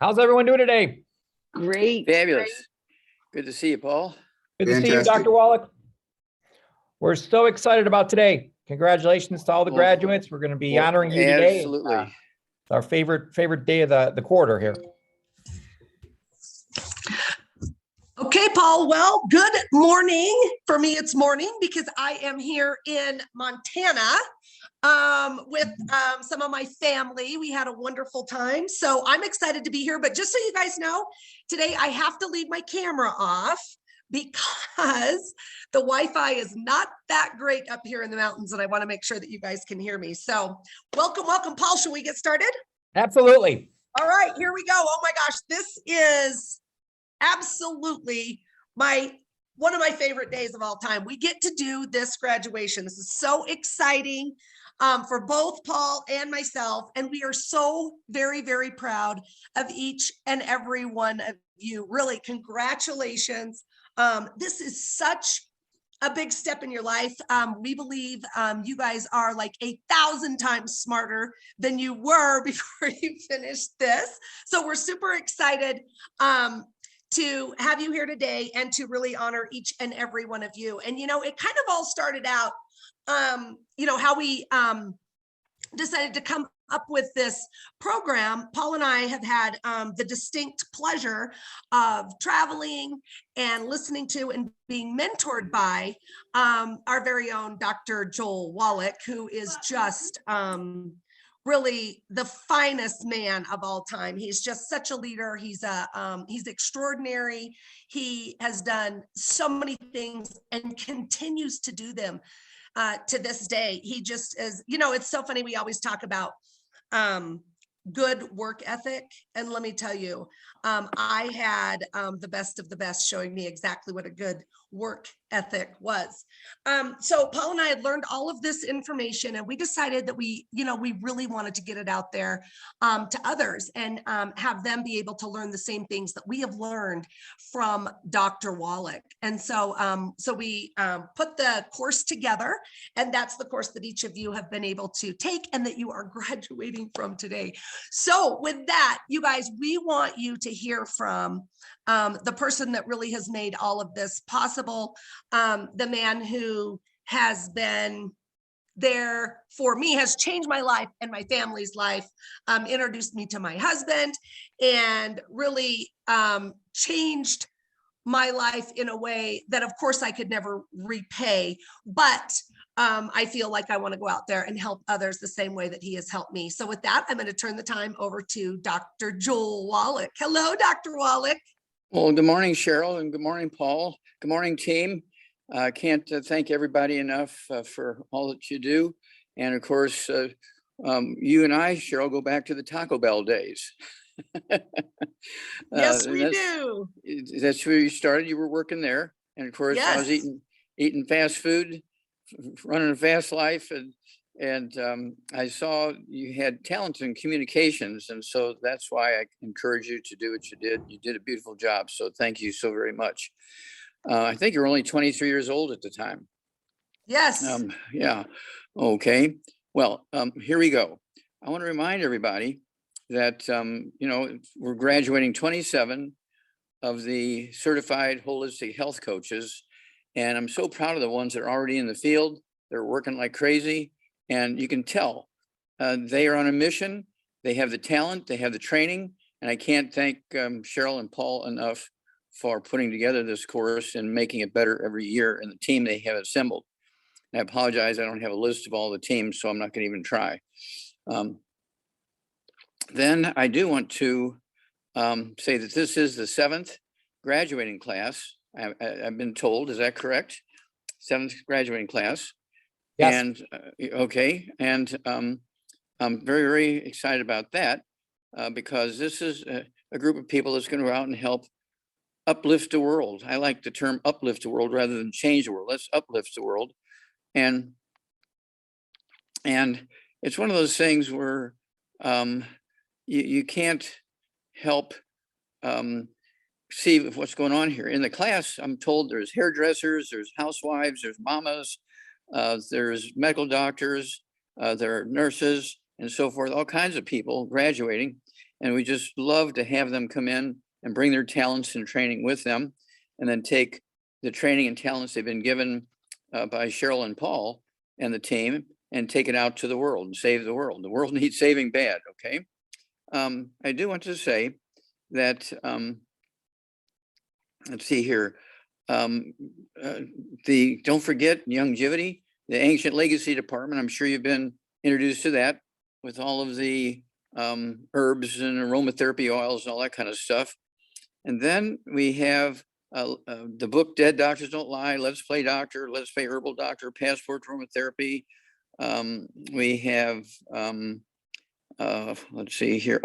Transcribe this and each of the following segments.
How's everyone doing today? Great. Fabulous. Good to see you, Paul. Good to see you, Dr. Wallick. We're so excited about today. Congratulations to all the graduates. We're going to be honoring you today. Absolutely. It's our favorite day of the quarter here. Okay, Paul. Well, good morning. For me, it's morning because I am here in Montana with some of my family. We had a wonderful time. So I'm excited to be here. But just so you guys know, today I have to leave my camera off because the Wi-Fi is not that great up here in the mountains, and I want to make sure that you guys can hear me. So welcome, Paul. Shall we get started? Absolutely. All right, here we go. Oh my gosh, this is absolutely one of my favorite days of all time. We get to do this graduation. This is so exciting for both Paul and myself, and we are so very, very proud of each and every one of you. Really, congratulations. This is such a big step in your life. We believe you guys are like 1,000 times smarter than you were before you finished this. So we're super excited to have you here today and to really honor each and every one of you. And, you know, it kind of all started out, how we decided to come up with this program. Paul and I have had the distinct pleasure of traveling and listening to and being mentored by our very own Dr. Joel Wallick, who is just really the finest man of all time. He's just such a leader. He's extraordinary. He has done so many things and continues to do them to this day. He just is, it's so funny. We always talk about good work ethic. And let me tell you, I had the best of the best showing me exactly what a good work ethic was. So Paul and I had learned all of this information, and we decided that we really wanted to get it out there to others and have them be able to learn the same things that we have learned from Dr. Wallick. And so, we put the course together, and that's the course that each of you have been able to take and that you are graduating from today. So with that, you guys, we want you to hear from the person that really has made all of this possible, the man who has been there for me, has changed my life and my family's life, introduced me to my husband, and really changed my life in a way that, of course, I could never repay, but I feel like I want to go out there and help others the same way that he has helped me. So with that, I'm going to turn the time over to Dr. Joel Wallick. Hello, Dr. Wallick. Well, good morning, Cheryl, and good morning, Paul. Good morning, team. I can't thank everybody enough for all that you do. And of course, you and I, Cheryl, go back to the Taco Bell days. Yes, we do. That's where you started. You were working there. And of course, yes. I was eating fast food, running a fast life. And I saw you had talent in communications. And so that's why I encourage you to do what you did. You did a beautiful job. So thank you so very much. I think you were only 23 years old at the time. Yes. Yeah. Okay. Well, here we go. I want to remind everybody that, we're graduating 27 of the Certified Wholistic Health Coaches. And I'm so proud of the ones that are already in the field. They're working like crazy. And you can tell they are on a mission. They have the talent, they have the training. And I can't thank Cheryl and Paul enough for putting together this course and making it better every year, and the team they have assembled. And I apologize, I don't have a list of all the teams, so I'm not going to even try. Then I do want to say that this is the 7th graduating class. I've been told, is that correct? 7th graduating class. Yes. And okay, and I'm very, very excited about that because this is a group of people that's going to go out and help uplift the world. I like the term uplift the world rather than change the world. Let's uplift the world. And it's one of those things where you can't help see what's going on here. In the class, I'm told there's hairdressers, there's housewives, there's mamas, there's medical doctors, there are nurses, and so forth, all kinds of people graduating. And we just love to have them come in and bring their talents and training with them, and then take the training and talents they've been given by Cheryl and Paul and the team, and take it out to the world and save the world. The world needs saving bad, okay? I do want to say that, let's see here, don't forget longevity, the Ancient Legacy Department. I'm sure you've been introduced to that with all of the herbs and aromatherapy oils and all that kind of stuff. And then we have the book Dead Doctors Don't Lie, Let's Play Doctor, Let's Play Herbal Doctor, Passport to Aromatherapy. We have, let's see here.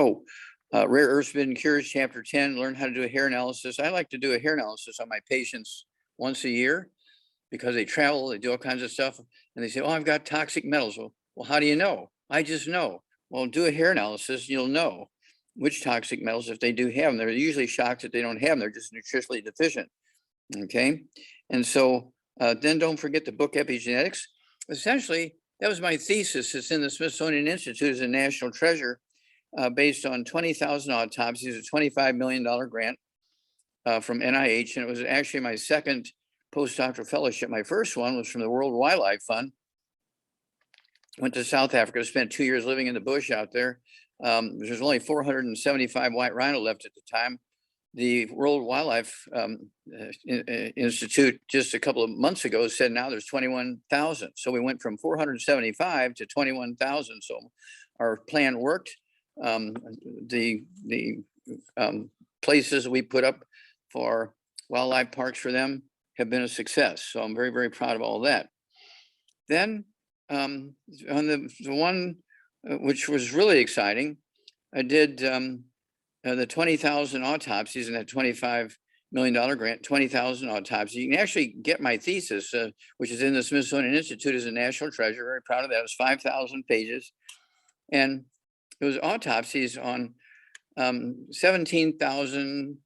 Rare Earths Forbidden Cures, Chapter 10, Learn How to Do a Hair Analysis. I like to do a hair analysis on my patients once a year, because they travel, they do all kinds of stuff, and they say, oh, I've got toxic metals. Well, how do you know? I just know. Well, do a hair analysis, you'll know which toxic metals, if they do have them. They're usually shocked that they don't have them. They're just nutritionally deficient. Okay. And so then don't forget the book Epigenetics. Essentially, that was my thesis. It's in the Smithsonian Institute as a national treasure, based on 20,000 autopsies, a $25 million grant from NIH. And it was actually my second postdoctoral fellowship. My first one was from the World Wildlife Fund. Went to South Africa, spent 2 years living in the bush out there. There's only 475 white rhino left at the time. The World Wildlife Institute just a couple of months ago said now there's 21,000. So we went from 475 to 21,000. So our plan worked. The places we put up for wildlife parks for them have been a success. So I'm very, very proud of all that. Then on the one which was really exciting, I did the 20,000 autopsies and that $25 million grant, 20,000 autopsies. You can actually get my thesis, which is in the Smithsonian Institute as a national treasure. Very proud of that. It was 5,000 pages. And it was autopsies on 17,000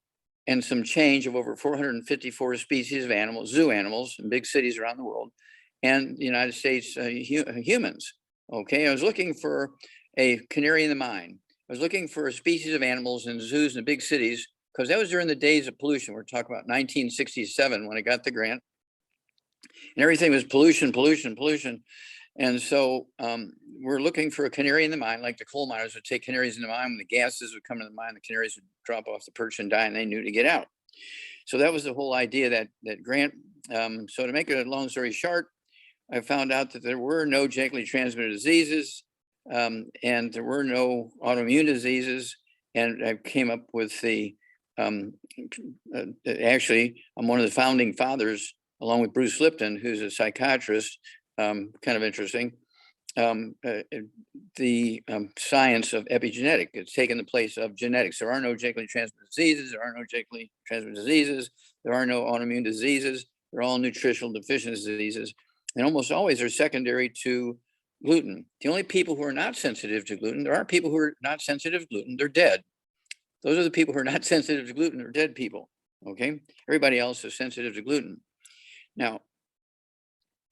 and some change of over 454 species of animals, zoo animals in big cities around the world, and the United States humans. Okay, I was looking for a canary in the mine. I was looking for a species of animals in zoos in the big cities, because that was during the days of pollution. We're talking about 1967 when I got the grant, and everything was pollution, pollution, pollution. And so we're looking for a canary in the mine, like the coal miners would take canaries in the mine. When the gases would come to the mine, the canaries would drop off the perch and die, and they knew to get out. So that was the whole idea, that grant. So to make it a long story short, I found out that there were no genetically transmitted diseases, and there were no autoimmune diseases. And I came up with the, actually, I'm one of the founding fathers, along with Bruce Lipton, who's a psychiatrist, kind of interesting, the science of epigenetic. It's taken the place of genetics. There are no genetically transmitted diseases. There are no genetically transmitted diseases. There are no autoimmune diseases. They're all nutritional deficiency diseases. And almost always they're secondary to gluten. The only people who are not sensitive to gluten, there are people who are not sensitive to gluten, they're dead. Those are the people who are not sensitive to gluten, they're dead people, okay? Everybody else is sensitive to gluten. Now,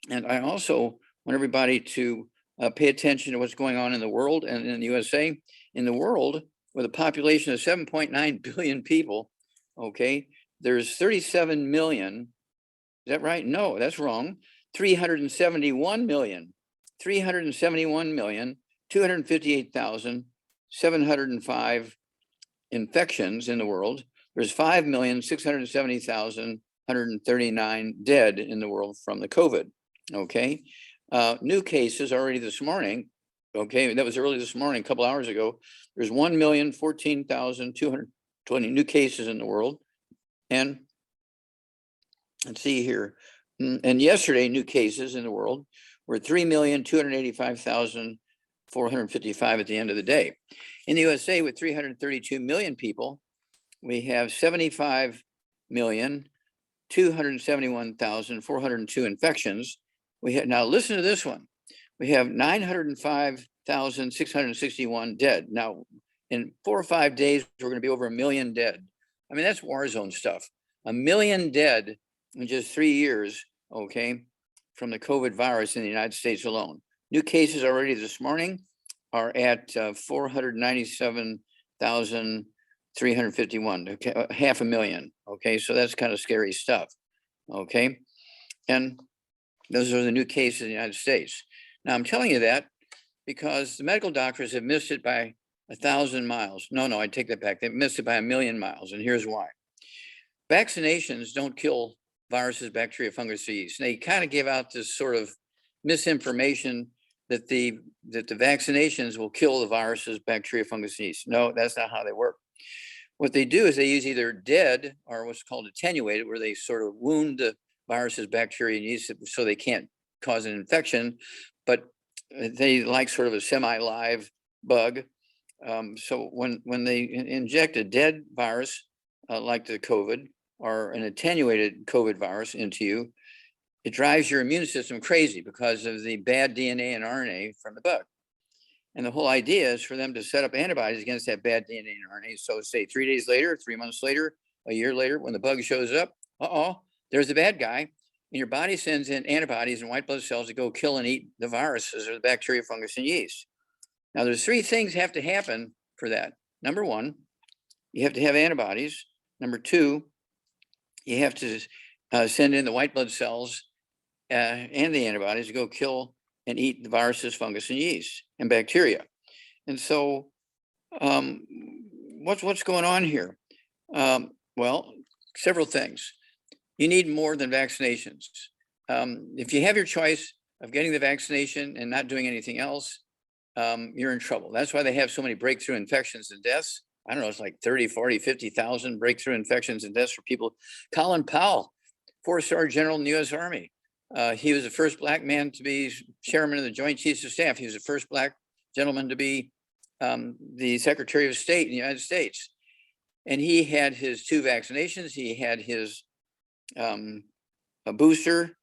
and I also want everybody to pay attention to what's going on in the world and in the USA. In the world, with a population of 7.9 billion people, okay, there's 37 million, is that right? No, that's wrong. 371,258,705 infections in the world. There's 5,670,139 dead in the world from the COVID. Okay. New cases already this morning. Okay. That was early this morning, a couple hours ago. There's 1,014,220 new cases in the world. And let's see here. And yesterday, new cases in the world were 3,285,455 at the end of the day. In the USA, with 332 million people, we have 75,271,402 infections. We have, now listen to this one. We have 905,661 dead. Now, in 4 or 5 days, we're going to be over 1 million dead. I mean, that's war zone stuff. 1 million dead in just 3 years, okay, from the COVID virus in the United States alone. New cases already this morning are at 497 1,351, okay, 500,000. Okay, so that's kind of scary stuff. Okay, and those are the new cases in the United States. Now I'm telling you that because the medical doctors have missed it by 1,000 miles. No, I take that back. They've missed it by 1,000,000 miles, and here's why. Vaccinations don't kill viruses, bacteria, fungus, yeast. And they kind of give out this sort of misinformation that the vaccinations will kill the viruses, bacteria, fungus, yeast. No, that's not how they work. What they do is they use either dead or what's called attenuated, where they sort of wound the viruses, bacteria, and yeast so they can't cause an infection, but they like sort of a semi-live bug. So when they inject a dead virus like the COVID or an attenuated COVID virus into you, it drives your immune system crazy because of the bad DNA and RNA from the bug. And the whole idea is for them to set up antibodies against that bad DNA and RNA. So say 3 days later, 3 months later, a year later, when the bug shows up, there's the bad guy. And your body sends in antibodies and white blood cells to go kill and eat the viruses or the bacteria, fungus, and yeast. Now, there's 3 things have to happen for that. Number 1, you have to have antibodies. Number 2, you have to send in the white blood cells and the antibodies to go kill and eat the viruses, fungus, and yeast and bacteria. And so what's going on here? Well, several things. You need more than vaccinations. If you have your choice of getting the vaccination and not doing anything else, you're in trouble. That's why they have so many breakthrough infections and deaths. I don't know, it's like 30, 40, 50,000 breakthrough infections and deaths for people. Colin Powell, 4-star general in the U.S. Army. He was the first Black man to be chairman of the Joint Chiefs of Staff. He was the first Black gentleman to be the Secretary of State in the United States. And he had his 2 vaccinations. He had his a booster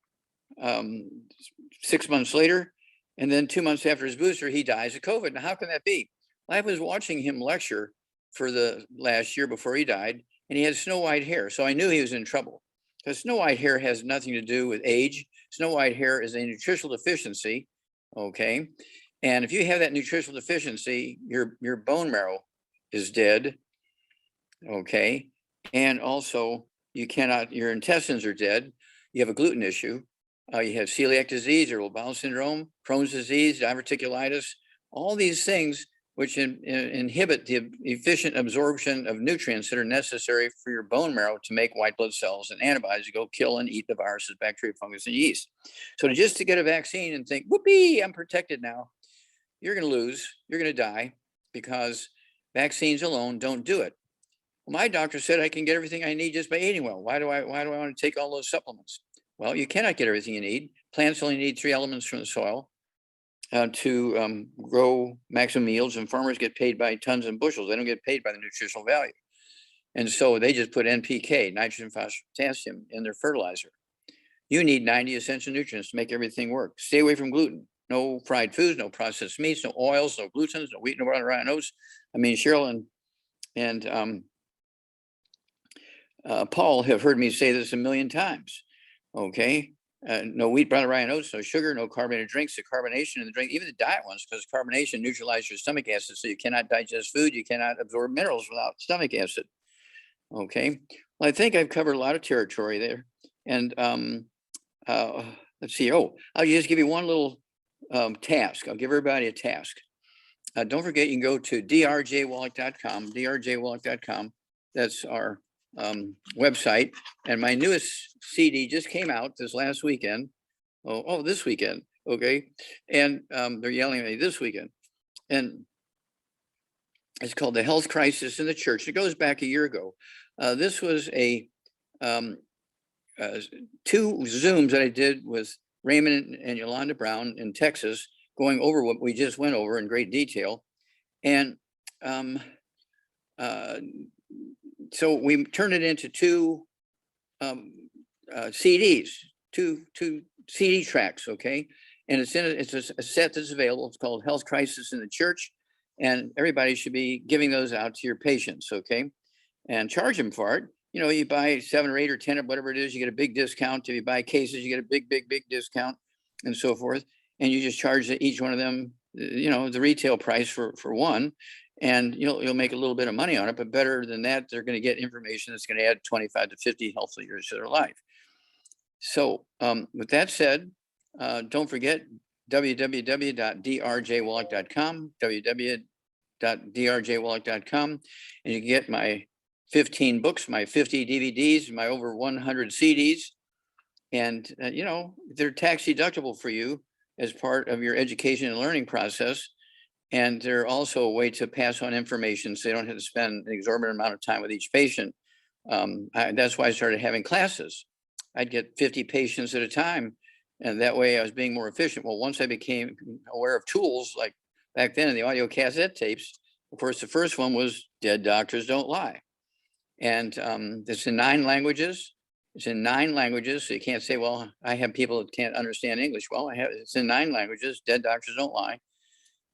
6 months later. And then 2 months after his booster, he dies of COVID. Now, how can that be? Well, I was watching him lecture for the last year before he died, and he had snow white hair. So I knew he was in trouble because snow white hair has nothing to do with age. Snow white hair is a nutritional deficiency. Okay. And if you have that nutritional deficiency, your bone marrow is dead. Okay. And also your intestines are dead. You have a gluten issue. You have celiac disease, irritable bowel syndrome, Crohn's disease, diverticulitis, all these things which inhibit the efficient absorption of nutrients that are necessary for your bone marrow to make white blood cells and antibodies to go kill and eat the viruses, bacteria, fungus, and yeast. So just to get a vaccine and think, whoopee, I'm protected now, you're going to lose, you're going to die because vaccines alone don't do it. Well, my doctor said I can get everything I need just by eating well. Why do I want to take all those supplements? Well, you cannot get everything you need. Plants only need 3 elements from the soil to grow maximum yields, and farmers get paid by tons and bushels. They don't get paid by the nutritional value. And so they just put NPK, nitrogen, phosphorus, potassium, in their fertilizer. You need 90 essential nutrients to make everything work. Stay away from gluten. No fried foods, no processed meats, no oils, no glutens, no wheat, no brown rye oats. I mean, Cheryl and Paul have heard me say this 1,000,000 times. Okay. No wheat, brown rye oats, no sugar, no carbonated drinks, the carbonation in the drink, even the diet ones, because carbonation neutralizes your stomach acid. So you cannot digest food. You cannot absorb minerals without stomach acid. Okay. Well, I think I've covered a lot of territory there. And let's see. I'll just give you one little task. I'll give everybody a task. Don't forget, you can go to drjwallick.com, drjwallick.com. That's our website. And my newest CD just came out this last weekend. This weekend. Okay. And they're yelling at me this weekend. And it's called The Health Crisis in the Church. It goes back a year ago. This was 2 Zooms that I did with Raymond and Yolanda Brown in Texas, going over what we just went over in great detail. And so we turned it into 2 CDs, two CD tracks, okay? And it's a set that's available. It's called Health Crisis in the Church, and everybody should be giving those out to your patients, okay? And charge them for it. You know, you buy 7 or 8 or 10 or whatever it is, you get a big discount. If you buy cases, you get a big discount, and so forth. And you just charge each one of them, you know, the retail price for one. and you'll make a little bit of money on it, but better than that, they're going to get information that's going to add 25 to 50 healthy years to their life. So with that said, don't forget www.drjwallick.com, www.drjwallick.com, and you can get my 15 books, my 50 DVDs, my over 100 CDs, and they're tax deductible for you as part of your education and learning process. And they're also a way to pass on information so you don't have to spend an exorbitant amount of time with each patient. That's why I started having classes. I'd get 50 patients at a time, and that way I was being more efficient. Well, once I became aware of tools, like back then in the audio cassette tapes, of course, the first one was Dead Doctors Don't Lie. And it's in 9 languages. It's in 9 languages. So you can't say, well, I have people that can't understand English. Well, it's in 9 languages. Dead Doctors Don't Lie.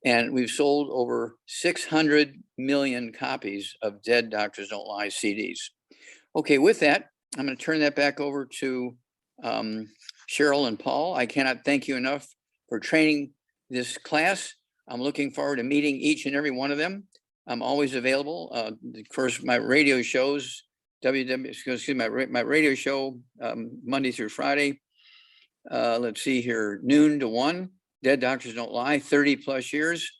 And we've sold over 600 million copies of Dead Doctors Don't Lie CDs. Okay, with that, I'm going to turn that back over to Cheryl and Paul. I cannot thank you enough for training this class. I'm looking forward to meeting each and every one of them. I'm always available. Of course, my radio shows, my radio show, Monday through Friday. Let's see here, noon to 1. Dead Doctors Don't Lie, 30 plus years.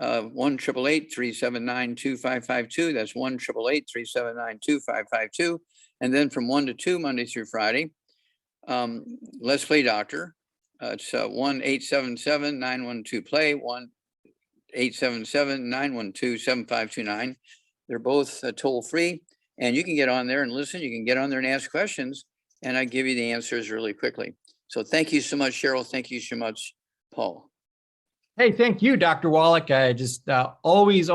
1-888-379-2552. That's 1-888-379-2552. And then from 1 to 2, Monday through Friday, Let's Play Doctor. It's 1-877-912-PLAY, 1-877-912-7529. They're both toll free, and you can get on there and listen. You can get on there and ask questions, and I give you the answers really quickly. So thank you so much, Cheryl. Thank you so much, Paul. Hey, thank you, Dr. Wallick. I just always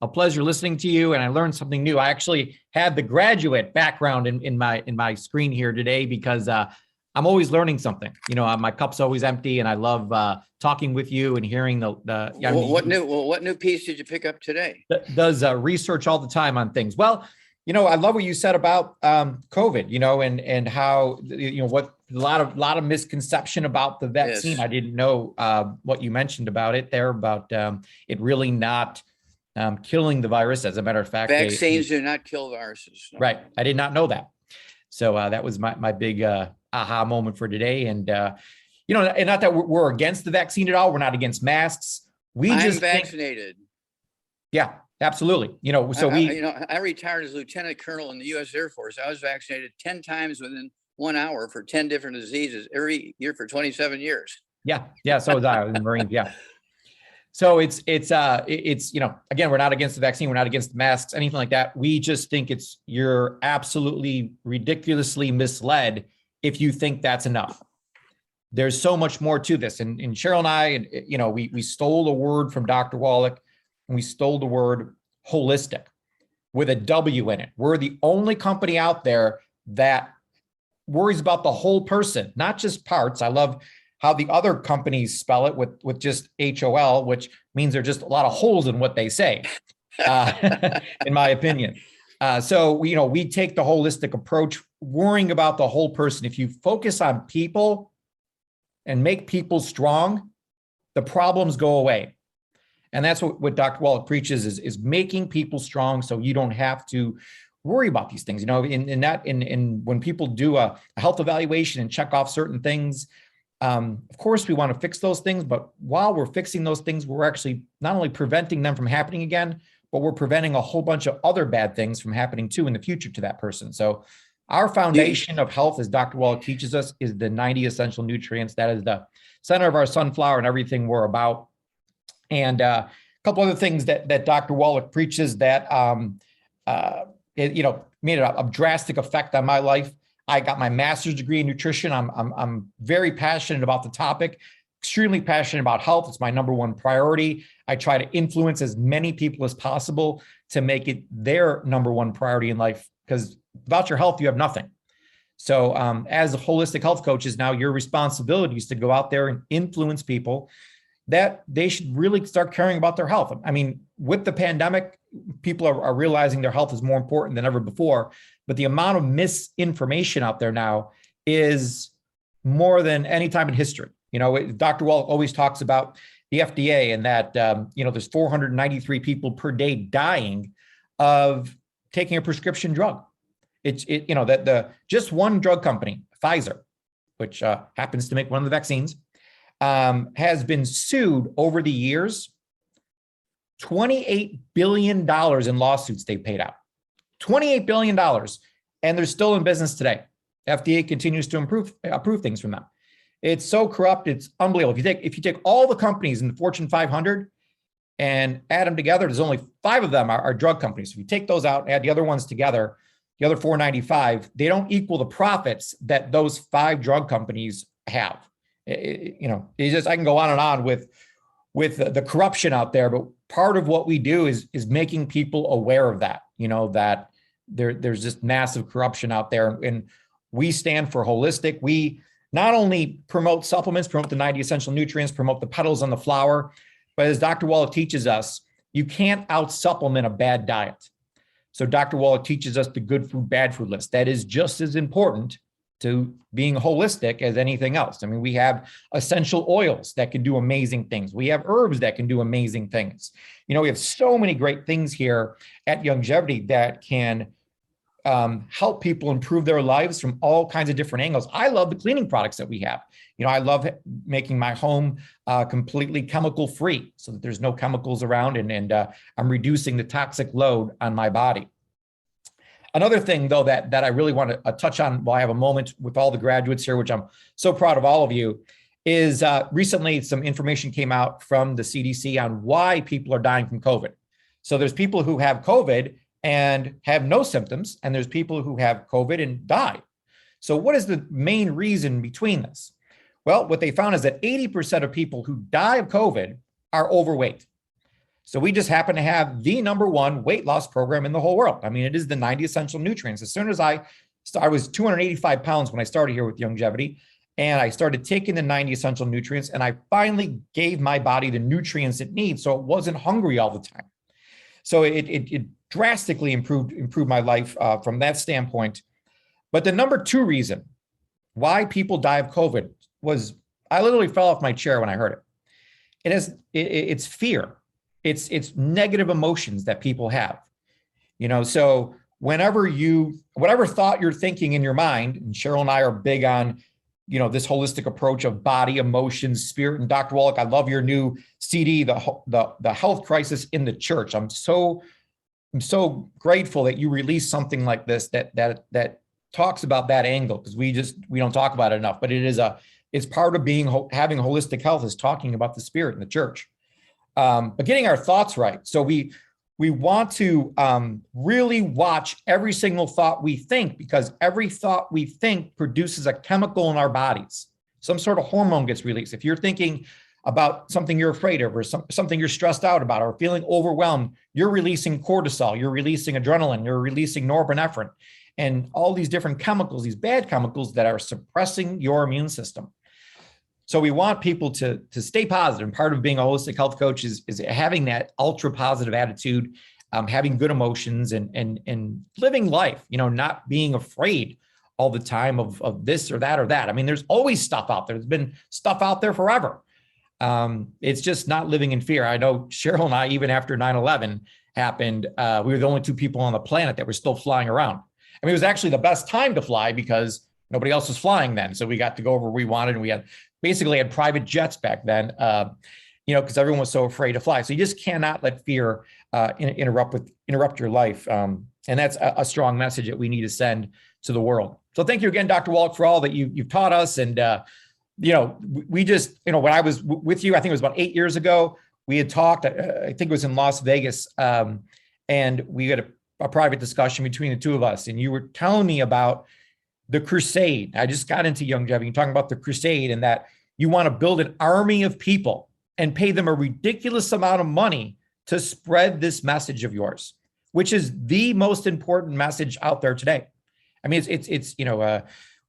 a pleasure listening to you, and I learned something new. I actually had the graduate background in my screen here today because I'm always learning something. My cup's always empty, and I love talking with you and hearing what new piece did you pick up today? Does research all the time on things. Well, I love what you said about COVID, and how what a lot of misconception about the vaccine. Yes. I didn't know what you mentioned about it there, about it really not killing the virus. As a matter of fact, vaccines do not kill viruses. No. Right. I did not know that. So that was my big aha moment for today. And and not that we're against the vaccine at all. We're not against masks. I'm vaccinated. Yeah. Absolutely. I retired as lieutenant colonel in the U.S. Air Force. I was vaccinated 10 times within 1 hour for 10 different diseases every year for 27 years. Yeah. So was I was in the Marines. Yeah. So it's again, we're not against the vaccine. We're not against the masks, anything like that. We just think you're absolutely ridiculously misled if you think that's enough. There's so much more to this. And Cheryl and I, we stole a word from Dr. Wallick. And we stole the word holistic with a W in it. We're the only company out there that worries about the whole person, not just parts. I love how the other companies spell it with just HOL, which means there's just a lot of holes in what they say, in my opinion. So we take the holistic approach, worrying about the whole person. If you focus on people and make people strong, the problems go away. And that's what Dr. Wallick preaches is making people strong so you don't have to worry about these things. When people do a health evaluation and check off certain things, of course we want to fix those things, but while we're fixing those things, we're actually not only preventing them from happening again, but we're preventing a whole bunch of other bad things from happening too in the future to that person. So our foundation of health, as Dr. Wallick teaches us, is the 90 essential nutrients. That is the center of our sunflower and everything we're about. And a couple other things that Dr. Wallick preaches that made a drastic effect on my life. I got my master's degree in nutrition. I'm very passionate about the topic, extremely passionate about health. It's my number one priority. I try to influence as many people as possible to make it their number one priority in life, because without your health, you have nothing. So as a holistic health coaches, now your responsibility is to go out there and influence people that they should really start caring about their health. I mean, with the pandemic, people are realizing their health is more important than ever before, but the amount of misinformation out there now is more than any time in history. Dr. Wallick always talks about the FDA, and that, there's 493 people per day dying of taking a prescription drug. Just one drug company, Pfizer, which happens to make one of the vaccines, has been sued over the years. $28 billion in lawsuits they paid out. $28 billion. And they're still in business today. FDA continues to approve things from them. It's so corrupt, it's unbelievable. If you take all the companies in the Fortune 500 and add them together, there's only 5 of them are drug companies. If you take those out and add the other ones together, the other 495, they don't equal the profits that those 5 drug companies have. I can go on and on with the corruption out there, but part of what we do is making people aware of that, that there's just massive corruption out there. And we stand for holistic. We not only promote supplements, promote the 90 essential nutrients, promote the petals on the flower, but as Dr. Wallick teaches us, you can't out-supplement a bad diet. So Dr. Wallick teaches us the good food, bad food list. That is just as important to being holistic as anything else. I mean, we have essential oils that can do amazing things. We have herbs that can do amazing things. We have so many great things here at Longevity that can help people improve their lives from all kinds of different angles. I love the cleaning products that we have. I love making my home completely chemical free so that there's no chemicals around, and I'm reducing the toxic load on my body. Another thing, though, that I really want to touch on while I have a moment with all the graduates here, which I'm so proud of all of you, is recently some information came out from the CDC on why people are dying from COVID. So there's people who have COVID and have no symptoms, and there's people who have COVID and die. So what is the main reason between this? Well, what they found is that 80% of people who die of COVID are overweight. So we just happen to have the #1 weight loss program in the whole world. I mean, it is the 90 essential nutrients. As soon as I was 285 pounds when I started here with Longevity, and I started taking the 90 essential nutrients, and I finally gave my body the nutrients it needs, so it wasn't hungry all the time. So it drastically improved my life from that standpoint. But the #2 reason why people die of COVID was, I literally fell off my chair when I heard it. It's fear. It's negative emotions that people have. So whatever thought you're thinking in your mind, and Cheryl and I are big on, this holistic approach of body, emotions, spirit. And Dr. Wallick, I love your new CD, the health crisis in the church. I'm so grateful that you released something like this that talks about that angle, because we don't talk about it enough. But it's part of having holistic health, is talking about the spirit in the church, but getting our thoughts right. So we want to really watch every single thought we think, because every thought we think produces a chemical in our bodies. Some sort of hormone gets released. If you're thinking about something you're afraid of, or something you're stressed out about, or feeling overwhelmed, you're releasing cortisol, you're releasing adrenaline, you're releasing norepinephrine, and all these different chemicals, these bad chemicals that are suppressing your immune system. So we want people to stay positive. And part of being a holistic health coach is having that ultra positive attitude, having good emotions, and living life, not being afraid all the time of this or that or that. I mean, there's always stuff out there. There's been stuff out there forever. It's just not living in fear. I know Cheryl and I, even after 9/11 happened, we were the only 2 people on the planet that were still flying around. I mean, it was actually the best time to fly because nobody else was flying then. So we got to go where we wanted, and we basically had private jets back then, because everyone was so afraid to fly. So you just cannot let fear interrupt your life. And that's a strong message that we need to send to the world. So thank you again, Dr. Wallick, for all that you've taught us. And, we just, when I was with you, I think it was about 8 years ago, we had talked, I think it was in Las Vegas, and we had a private discussion between the 2 of us. And you were telling me about the crusade. I just got into Longevity. You're talking about the crusade, and that you want to build an army of people and pay them a ridiculous amount of money to spread this message of yours, which is the most important message out there today. I mean,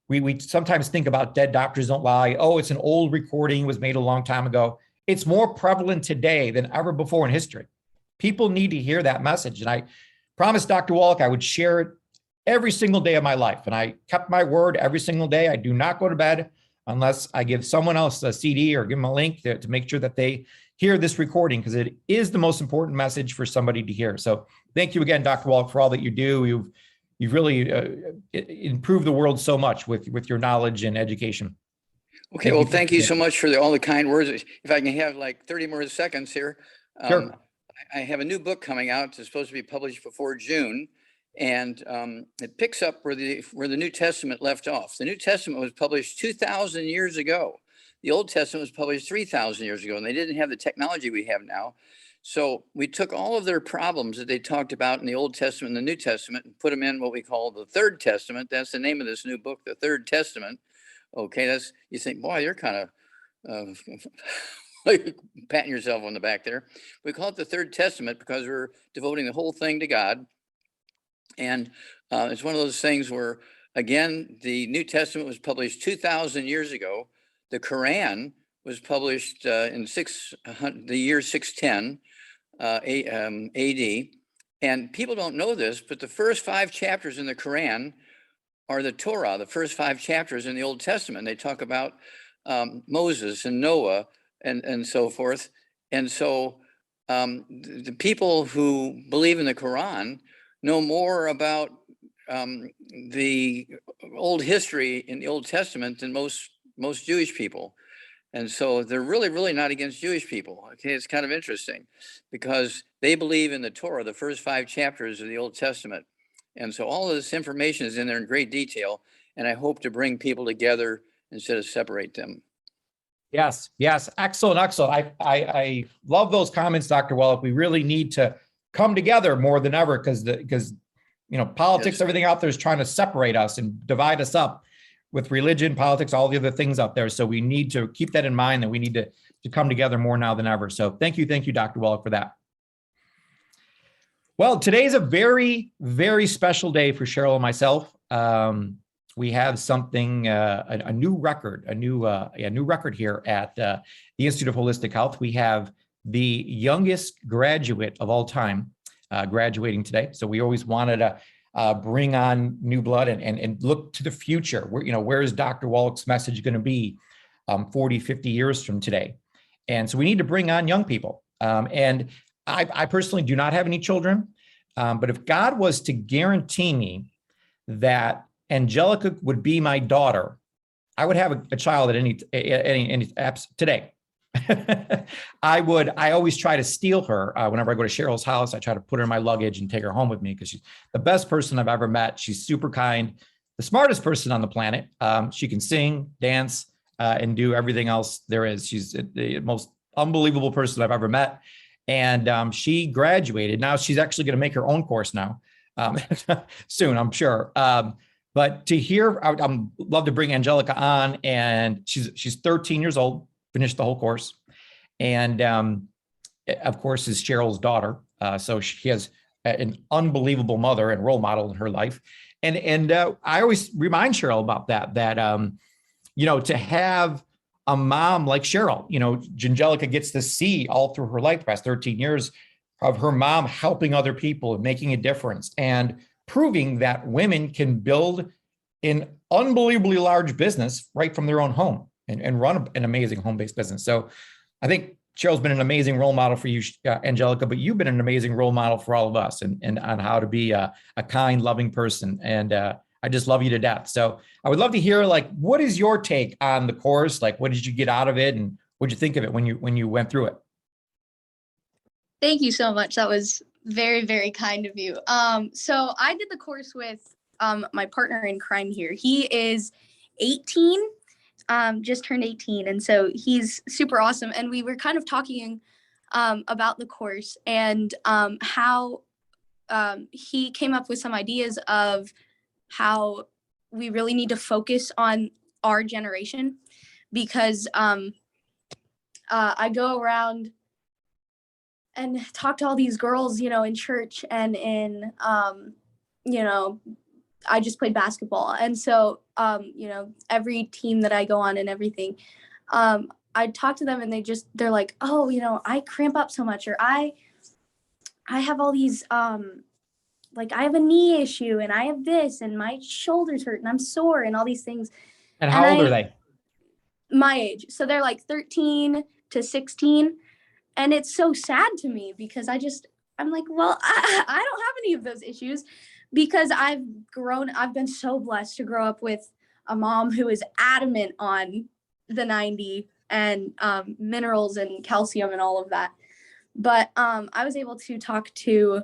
we sometimes think about dead doctors don't lie. Oh, it's an old recording, was made a long time ago. It's more prevalent today than ever before in history. People need to hear that message. And I promised Dr. Wallick I would share it every single day of my life. And I kept my word every single day. I do not go to bed unless I give someone else a CD or give them a link to make sure that they hear this recording, because it is the most important message for somebody to hear. So thank you again, Dr. Wallick, for all that you do. You've really improved the world so much with your knowledge and education. Okay, well, thank you so much for all the kind words. If I can have like 30 more seconds here. Sure. I have a new book coming out. It's supposed to be published before June. And it picks up where the New Testament left off. The New Testament was published 2,000 years ago. The Old Testament was published 3,000 years ago, and they didn't have the technology we have now. So we took all of their problems that they talked about in the Old Testament and the New Testament and put them in what we call the Third Testament. That's the name of this new book, the Third Testament. Okay, you think, boy, you're kind of patting yourself on the back there. We call it the Third Testament because we're devoting the whole thing to God. And it's one of those things where, again, the New Testament was published 2,000 years ago. The Quran was published in the year 610 AD. And people don't know this, but the first 5 chapters in the Quran are the Torah, the first 5 chapters in the Old Testament. They talk about Moses and Noah and so forth. And so the people who believe in the Quran know more about the old history in the Old Testament than most Jewish people. And so they're really not against Jewish people. Okay, it's kind of interesting because they believe in the Torah, the first 5 chapters of the Old Testament. And so all of this information is in there in great detail. And I hope to bring people together instead of separate them. Yes. Excellent. I love those comments, Dr. Wallick. We really need to come together more than ever because politics, everything out there is trying to separate us and divide us up with religion, politics, all the other things out there. So we need to keep that in mind, that we need to come together more now than ever. So thank you, Dr. Wallick, for that. Well, today's a very, very special day for Cheryl and myself. We have something, a new record here at the Institute of Wholistic Health. We have the youngest graduate of all time graduating today. So we always wanted to bring on new blood and look to the future. Where is Dr. Wallick's message going to be 40, 50 years from today? And so we need to bring on young people. And I personally do not have any children, but if God was to guarantee me that Angelica would be my daughter, I would have a child at any apps today. I always try to steal her. Whenever I go to Cheryl's house, I try to put her in my luggage and take her home with me because she's the best person I've ever met. She's super kind, the smartest person on the planet. She can sing, dance, and do everything else there is. She's the most unbelievable person I've ever met. And she graduated. Now she's actually going to make her own course now soon, I'm sure. But to hear, I'd love to bring Angelica on, and she's 13 years old. Finished the whole course, and of course is Cheryl's daughter. So she has an unbelievable mother and role model in her life. And I always remind Cheryl about that to have a mom like Cheryl, Angelica gets to see all through her life, the past 13 years of her mom helping other people and making a difference and proving that women can build an unbelievably large business right from their own home. And run an amazing home-based business. So I think Cheryl's been an amazing role model for you, Angelica, but you've been an amazing role model for all of us and on how to be a kind, loving person. And I just love you to death. So I would love to hear, what is your take on the course? What did you get out of it? And what did you think of it when you went through it? Thank you so much. That was very, very kind of you. So I did the course with my partner in crime here. He is 18. Just turned 18. And so he's super awesome. And we were kind of talking about the course and how he came up with some ideas of how we really need to focus on our generation because I go around and talk to all these girls, in church and in, I just played basketball. And so, every team that I go on and everything, I talk to them and they're like, oh, I cramp up so much, or I have all these, I have a knee issue and I have this and my shoulders hurt and I'm sore and all these things. And how old are they? My age. So they're 13 to 16. And it's so sad to me because I'm like, well, I don't have any of those issues because I've been so blessed to grow up with a mom who is adamant on the 90 and minerals and calcium and all of that. But I was able to talk to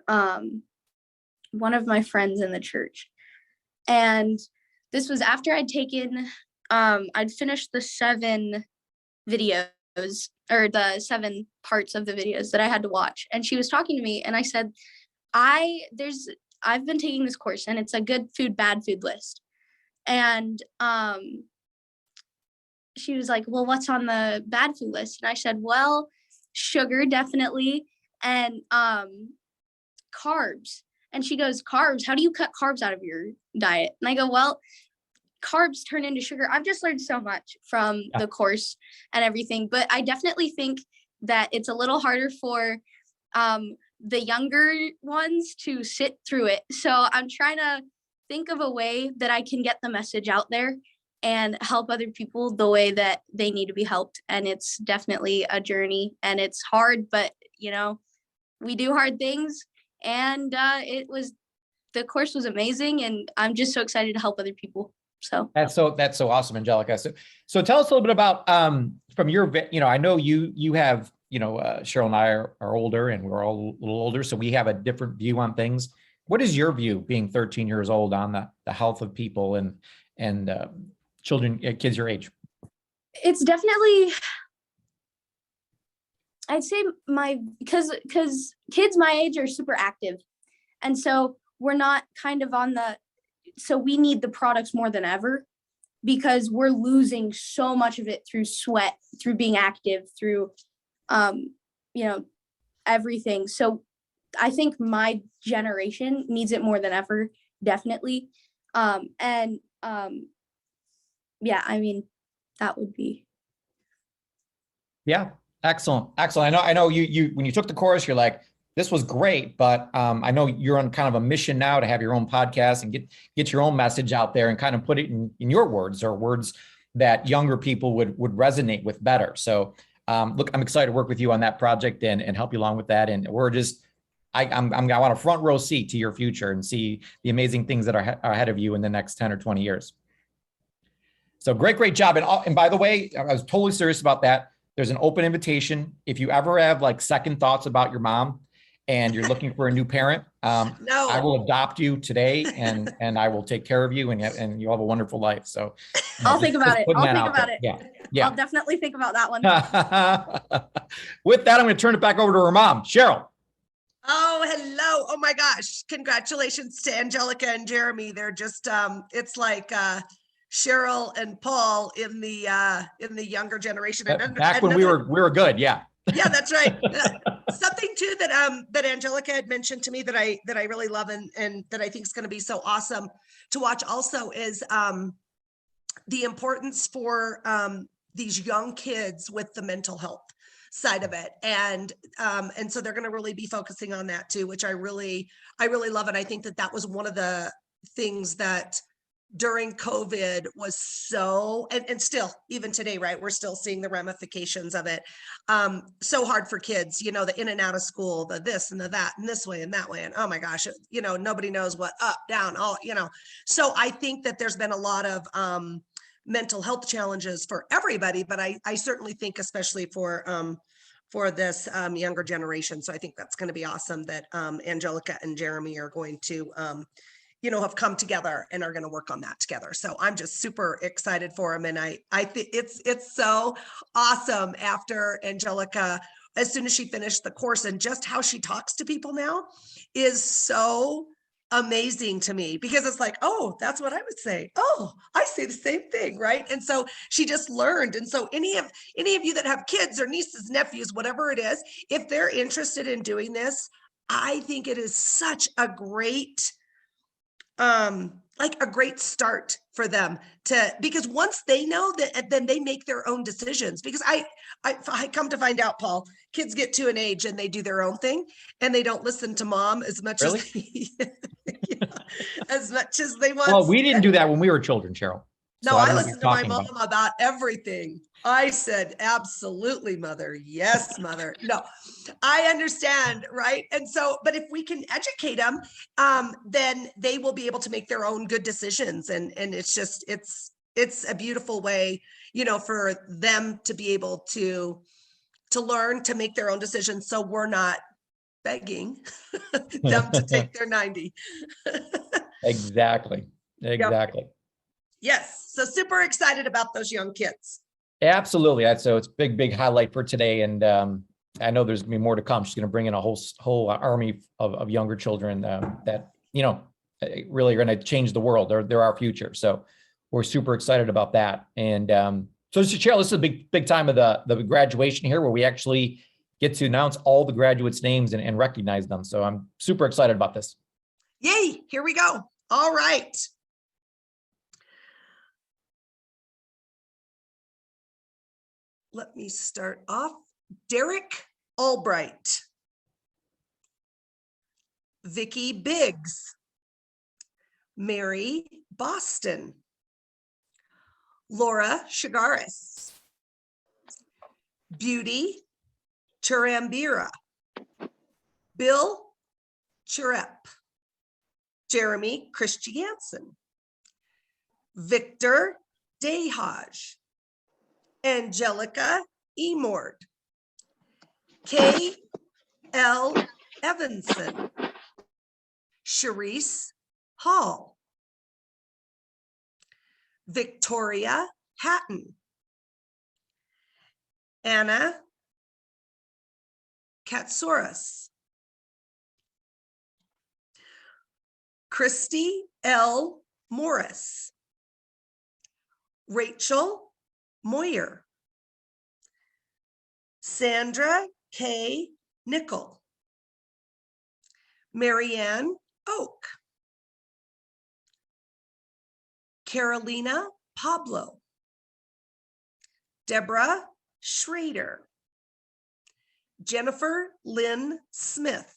one of my friends in the church. And this was after I'd finished the 7 videos or the 7 parts of the videos that I had to watch. And she was talking to me and I said, I've been taking this course and it's a good food, bad food list. And she was like, well, what's on the bad food list? And I said, well, sugar, definitely. And carbs. And she goes, carbs? How do you cut carbs out of your diet? And I go, well, carbs turn into sugar. I've just learned so much from the course and everything, but I definitely think that it's a little harder for the younger ones to sit through it. So I'm trying to think of a way that I can get the message out there and help other people the way that they need to be helped. And it's definitely a journey and it's hard, but we do hard things. And the course was amazing. And I'm just so excited to help other people. So that's so awesome, Angelica. So tell us a little bit about from your, I know you have, Cheryl and I are older and we're all a little older, so we have a different view on things. What is your view being 13 years old on the health of people and children, kids your age? It's definitely, I'd say because kids my age are super active. And so we're not kind of so we need the products more than ever because we're losing so much of it through sweat, through being active, through, everything. So I think my generation needs it more than ever, definitely. That would be. Yeah. Excellent. I know you when you took the course, you're like, this was great, but I know you're on kind of a mission now to have your own podcast and get your own message out there and kind of put it in your words or words that younger people would resonate with better. So look, I'm excited to work with you on that project and help you along with that. And we're just, I want a front row seat to your future and see the amazing things that are ahead of you in the next 10 or 20 years. So great job. And by the way, I was totally serious about that. There's an open invitation. If you ever have like second thoughts about your mom and you're looking for a new parent, No. I will adopt you today and I will take care of you and you'll have a wonderful life. So I'll think about it. Yeah. I'll definitely think about that one. With that, I'm going to turn it back over to her mom, Cheryl. Oh, hello. Oh my gosh. Congratulations to Angelica and Jeremy. They're just, it's like, Cheryl and Paul in the younger generation. Back when we were good. Yeah. Yeah, that's right. Something too that Angelica had mentioned to me that I really love and that I think is going to be so awesome to watch also is the importance for these young kids with the mental health side of it. And so they're going to really be focusing on that too, which I really love. And I think that was one of the things that during COVID was so, and still even today, right, we're still seeing the ramifications of it. So hard for kids, the in and out of school, the this and the that and this way and that way. And oh my gosh, nobody knows what up, down, all, so I think that there's been a lot of mental health challenges for everybody, but I certainly think especially for this younger generation. So I think that's going to be awesome that Angelica and Jeremy are going to have come together and are going to work on that together. So I'm just super excited for them. And I think it's so awesome after Angelica, as soon as she finished the course and just how she talks to people now is so amazing to me because it's like, oh, that's what I would say. Oh, I say the same thing. Right. And so she just learned. And so any of you that have kids or nieces, nephews, whatever it is, if they're interested in doing this, I think it is such a great like a great start for them because once they know that, then they make their own decisions. Because I come to find out, Paul, kids get to an age and they do their own thing and they don't listen to mom as much Really? as much as they want. Well, we didn't do that when we were children, Cheryl. No, So I I don't know what listened you're to my talking mom about. about everything. I said, absolutely, mother. Yes, mother. No, I understand, right? And so, but if we can educate them, then they will be able to make their own good decisions. And it's just, it's a beautiful way, you know, for them to be able to learn to make their own decisions. So we're not begging them to take their 90. Exactly. Yep. Exactly. Yes. So super excited about those young kids. Absolutely. So it's big highlight for today. And I know there's gonna be more to come. She's going to bring in a whole army of younger children that, you know, really are going to change the world. They're our future. So we're super excited about that. And so Cheryl, this is a big time of the graduation here, where we actually get to announce all the graduates' names and recognize them. So I'm super excited about this. Yay. Here we go. All right. Let me start off. Derek Albright. Vicky Biggs. Mary Boston. Laura Chagaris. Beauty Churambira. Bill Chirep. Jeremy Christiansen. Victor Dehaj. Angelica Emord. K. L. Evanson. Sharice Hall. Victoria Hatton. Anna Katsouras. Christy L. Morris. Rachel Moyer. Sandra K. Nickel. Marianne Oak. Carolina Pablo. Deborah Schrader. Jennifer Lynn Smith.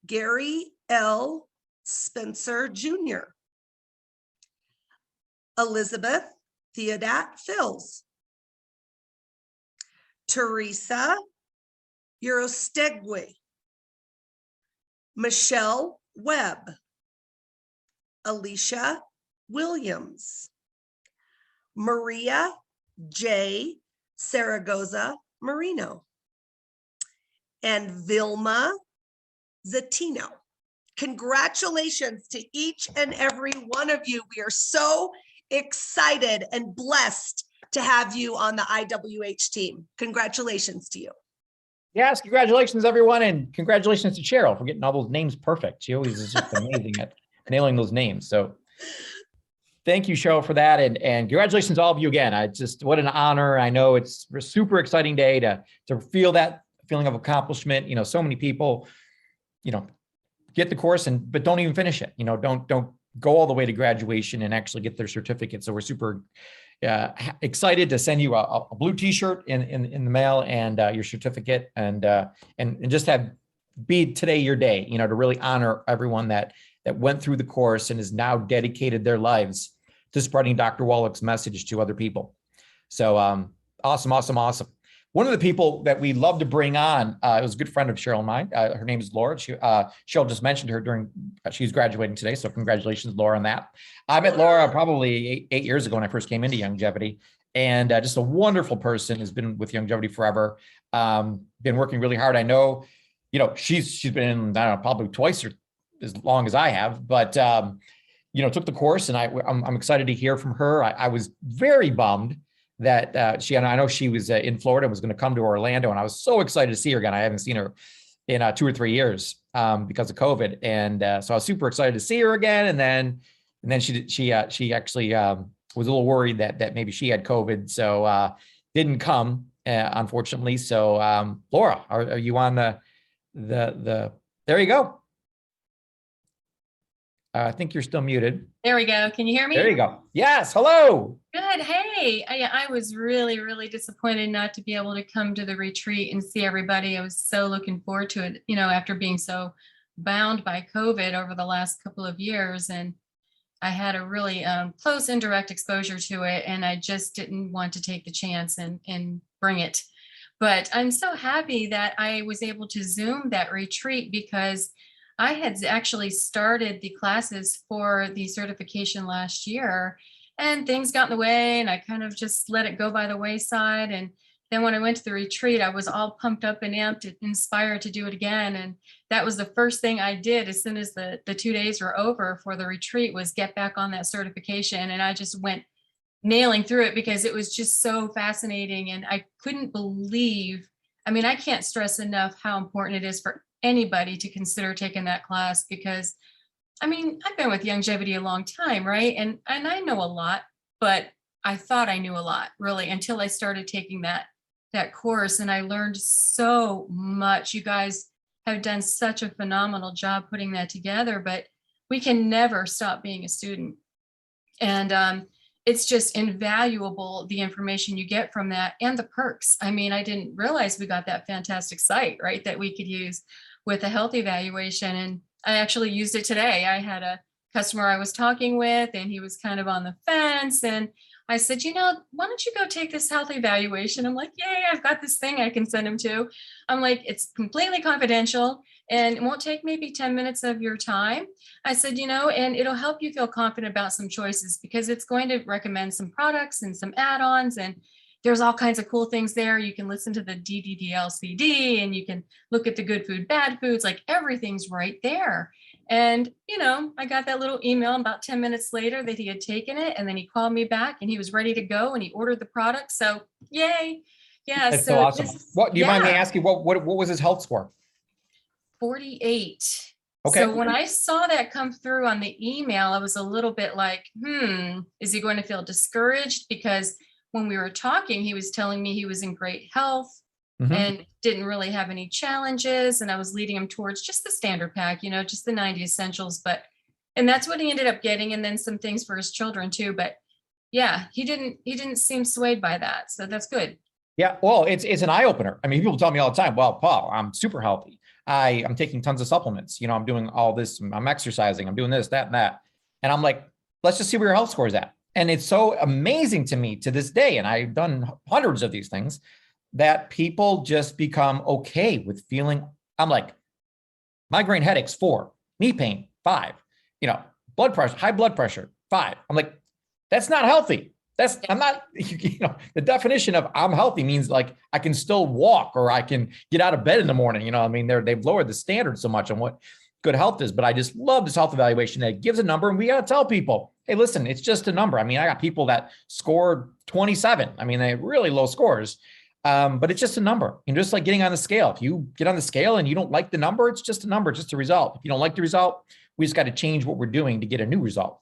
Gary L. Spencer Jr. Elizabeth Theodat Fills. Teresa Eurostegui. Michelle Webb. Alicia Williams. Maria J. Zaragoza Marino. And Vilma Zatino. Congratulations to each and every one of you. We are so excited and blessed to have you on the IWH team. Congratulations to you. Yes, congratulations, everyone. And congratulations to Cheryl for getting all those names perfect. She always is just amazing at nailing those names. So thank you, Cheryl, for that. And congratulations to all of you again. What an honor. I know it's a super exciting day to feel that feeling of accomplishment. You know, so many people, you know, get the course but don't even finish it. You know, don't go all the way to graduation and actually get their certificate. So we're super excited to send you a blue T-shirt in the mail and your certificate and just be today your day. You know, to really honor everyone that went through the course and has now dedicated their lives to spreading Dr. Wallick's message to other people. So awesome. One of the people that we love to bring on, it was a good friend of Cheryl and mine. Her name is Laura. Cheryl just mentioned her she's graduating today. So congratulations, Laura, on that. I met Laura probably eight years ago when I first came into Youngevity, and just a wonderful person, has been with Youngevity forever. Been working really hard. I know, you know, she's been in, I don't know, probably twice or as long as I have, but you know, took the course, and I'm excited to hear from her. I was very bummed that I know she was in Florida, was going to come to Orlando, and I was so excited to see her again. I haven't seen her in 2 or 3 years because of COVID, and so I was super excited to see her again. And then she actually was a little worried that maybe she had COVID, so didn't come, unfortunately. So Laura, are you on the there you go. I think you're still muted. There we go. Can you hear me? There you go. Yes. Hello. Good. Hey, I was really disappointed not to be able to come to the retreat and see everybody. I was so looking forward to it, you know, after being so bound by COVID over the last couple of years. And I had a really close indirect exposure to it, and I just didn't want to take the chance and bring it. But I'm so happy that I was able to Zoom that retreat, because I had actually started the classes for the certification last year, and things got in the way, and I kind of just let it go by the wayside. And then when I went to the retreat, I was all pumped up and amped and inspired to do it again. And that was the first thing I did as soon as the 2 days were over for the retreat, was get back on that certification. And I just went nailing through it because it was just so fascinating. And I couldn't believe, I mean, I can't stress enough how important it is for anybody to consider taking that class, because I mean, I've been with longevity a long time, right? And I know a lot, but I thought I knew a lot, really, until I started taking that course, and I learned so much. You guys have done such a phenomenal job putting that together, but we can never stop being a student. And it's just invaluable, the information you get from that and the perks. I mean, I didn't realize we got that fantastic site, right, that we could use with a health evaluation. And I actually used it today. I had a customer I was talking with, and he was kind of on the fence. And I said, why don't you go take this health evaluation? I'm like, yay, I've got this thing I can send him to. I'm like, it's completely confidential and it won't take maybe 10 minutes of your time. I said, and it'll help you feel confident about some choices, because it's going to recommend some products and some add-ons, and there's all kinds of cool things there. You can listen to the DDDLCD, and you can look at the good food, bad foods, like everything's right there. And, I got that little email about 10 minutes later that he had taken it, and then he called me back and he was ready to go, and he ordered the product. So yay. Yeah. That's so awesome. What do you mind me asking? What was his health score? 48. Okay. So when I saw that come through on the email, I was a little bit like, is he going to feel discouraged? Because when we were talking, he was telling me he was in great health and didn't really have any challenges. And I was leading him towards just the standard pack, just the 90 essentials. And that's what he ended up getting. And then some things for his children too. But yeah, he didn't seem swayed by that. So that's good. Yeah. Well, it's an eye opener. I mean, people tell me all the time, well, Paul, I'm super healthy. I'm taking tons of supplements. I'm doing all this. I'm exercising. I'm doing this, that, and that. And I'm like, let's just see where your health score is at. And it's so amazing to me to this day, and I've done hundreds of these things, that people just become okay with feeling. I'm like, migraine headaches, 4, knee pain, 5, blood pressure, high blood pressure, 5. I'm like, that's not healthy. I'm not, the definition of I'm healthy means like I can still walk, or I can get out of bed in the morning. I mean, they've lowered the standard so much on what good health is, but I just love this health evaluation that gives a number, and we got to tell people, hey, listen, it's just a number. I mean, I got people that scored 27. I mean, they have really low scores, but it's just a number. And just like getting on the scale, if you get on the scale and you don't like the number, it's just a number, just a result. If you don't like the result, we just got to change what we're doing to get a new result.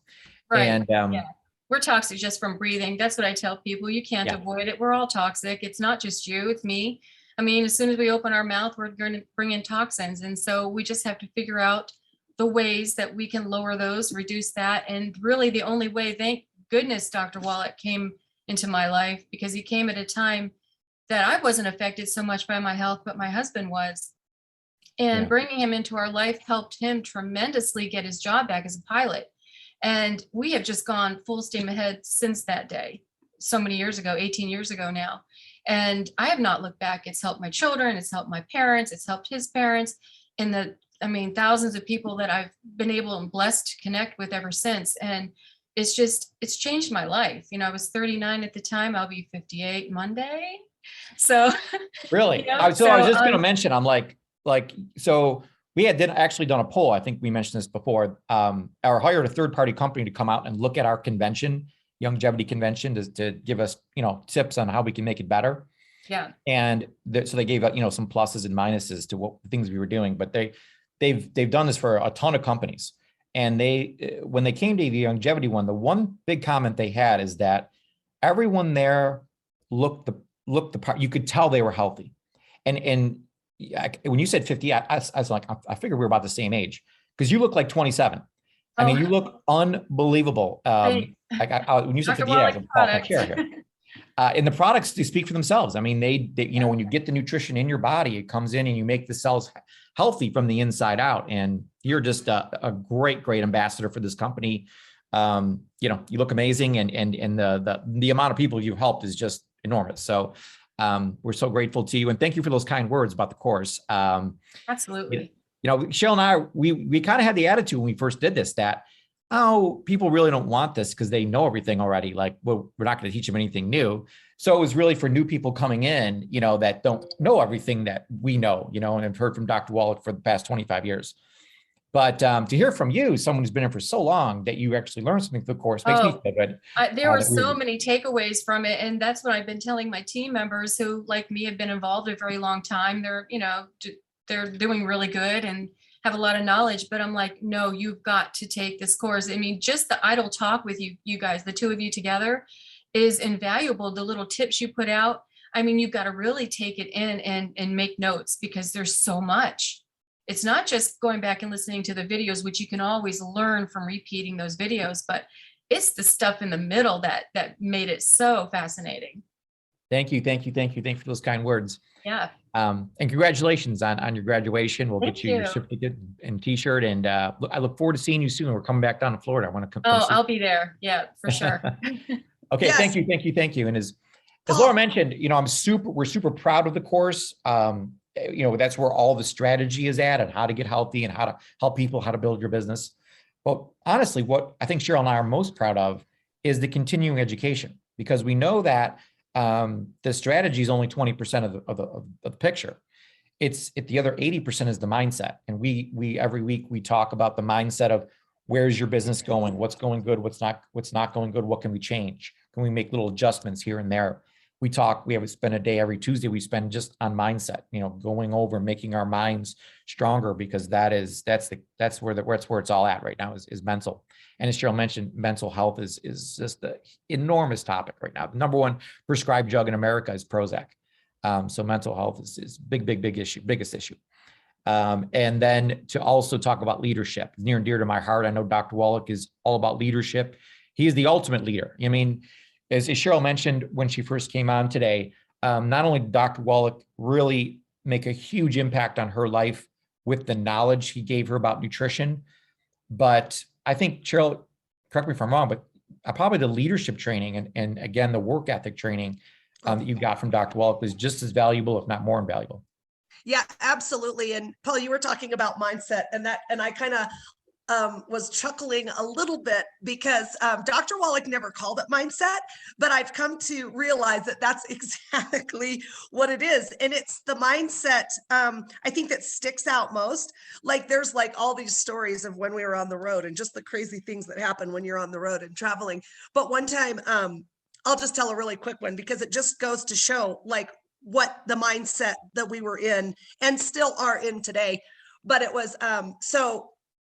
Right. And yeah. We're toxic just from breathing. That's what I tell people. You can't avoid it. We're all toxic. It's not just you, it's me. I mean, as soon as we open our mouth, we're going to bring in toxins. And so we just have to figure out the ways that we can lower those, reduce that. And really the only way, thank goodness, Dr. Wallick came into my life, because he came at a time that I wasn't affected so much by my health, but my husband was. And bringing him into our life helped him tremendously get his job back as a pilot. And we have just gone full steam ahead since that day, so many years ago, 18 years ago now. And I have not looked back. It's helped my children. It's helped my parents. It's helped his parents. And thousands of people that I've been able and blessed to connect with ever since. And it's changed my life. I was 39 at the time. I'll be 58 Monday. So really, so I was just going to mention, I'm like, so we had actually done a poll. I think we mentioned this before, or hired a third-party company to come out and look at our convention, longevity convention, to give us, tips on how we can make it better. Yeah. And so they gave some pluses and minuses to what things we were doing, but they've done this for a ton of companies. And when they came to the longevity one, the one big comment they had is that everyone there looked the part. You could tell they were healthy. And when you said 50, I was like, I figured we were about the same age, because you look like 27. I mean, you look unbelievable. When you said 50, I was like, my chair here. And the products, they speak for themselves. I mean, they when you get the nutrition in your body, it comes in and you make the cells healthy from the inside out. And you're just a great, great ambassador for this company. You know, you look amazing, and the amount of people you've helped is just enormous. So we're so grateful to you, and thank you for those kind words about the course. Absolutely. You know, Cheryl and I, we kind of had the attitude when we first did this that, oh, people really don't want this because they know everything already. Like, well, we're not going to teach them anything new. So it was really for new people coming in, you know, that don't know everything that we know, you know, and have heard from Dr. Wallick for the past 25 years. But to hear from you, someone who's been in for so long, that you actually learned something from the course makes me feel good. There were so many takeaways from it. And that's what I've been telling my team members who, like me, have been involved a very long time. They're, you know, they're doing really good and have a lot of knowledge, but I'm like, no, you've got to take this course. I mean, just the idle talk with you guys, the two of you together, is invaluable. The little tips you put out, I mean, you've got to really take it in and make notes, because there's so much. It's not just going back and listening to the videos, which you can always learn from repeating those videos, but it's the stuff in the middle that made it so fascinating. Thank you. Thank you. Thank you. Thank you for those kind words. Yeah. And congratulations on your graduation. We'll get you your you. certificate and t-shirt. And I look forward to seeing you soon. We're coming back down to Florida. I want to come. Oh, I'll be there. Yeah, for sure. Okay. Yes. Thank you. Thank you. Thank you. And as Paul. Laura mentioned, you know, we're super proud of the course. You know, that's where all the strategy is at, and how to get healthy and how to help people, how to build your business. But honestly, what I think Cheryl and I are most proud of is the continuing education, because we know that the strategy is only 20% of the picture. It's the other 80% is the mindset. And we every week we talk about the mindset of, where's your business going? What's going good? What's not going good? What can we change? Can we make little adjustments here and there? We spend a day every Tuesday we spend just on mindset, you know, going over, making our minds stronger, because that's where it's all at right now is mental. And as Cheryl mentioned, mental health is just the enormous topic right now. The number one prescribed drug in America is Prozac. So mental health is biggest issue. And then to also talk about leadership, near and dear to my heart. I know Dr. Wallick is all about leadership. He is the ultimate leader. I mean, as Cheryl mentioned when she first came on today, not only did Dr. Wallick really make a huge impact on her life with the knowledge he gave her about nutrition, but I think, Cheryl, correct me if I'm wrong, but probably the leadership training and again, the work ethic training that you got from Dr. Wallick was just as valuable, if not more invaluable. Yeah, absolutely. And Paul, you were talking about mindset, and I kind of was chuckling a little bit because Dr. Wallick never called it mindset, but I've come to realize that that's exactly what it is. And it's the mindset, I think, that sticks out most. Like, there's like all these stories of when we were on the road and just the crazy things that happen when you're on the road and traveling. But one time, I'll just tell a really quick one, because it just goes to show like what the mindset that we were in and still are in today. But it was, so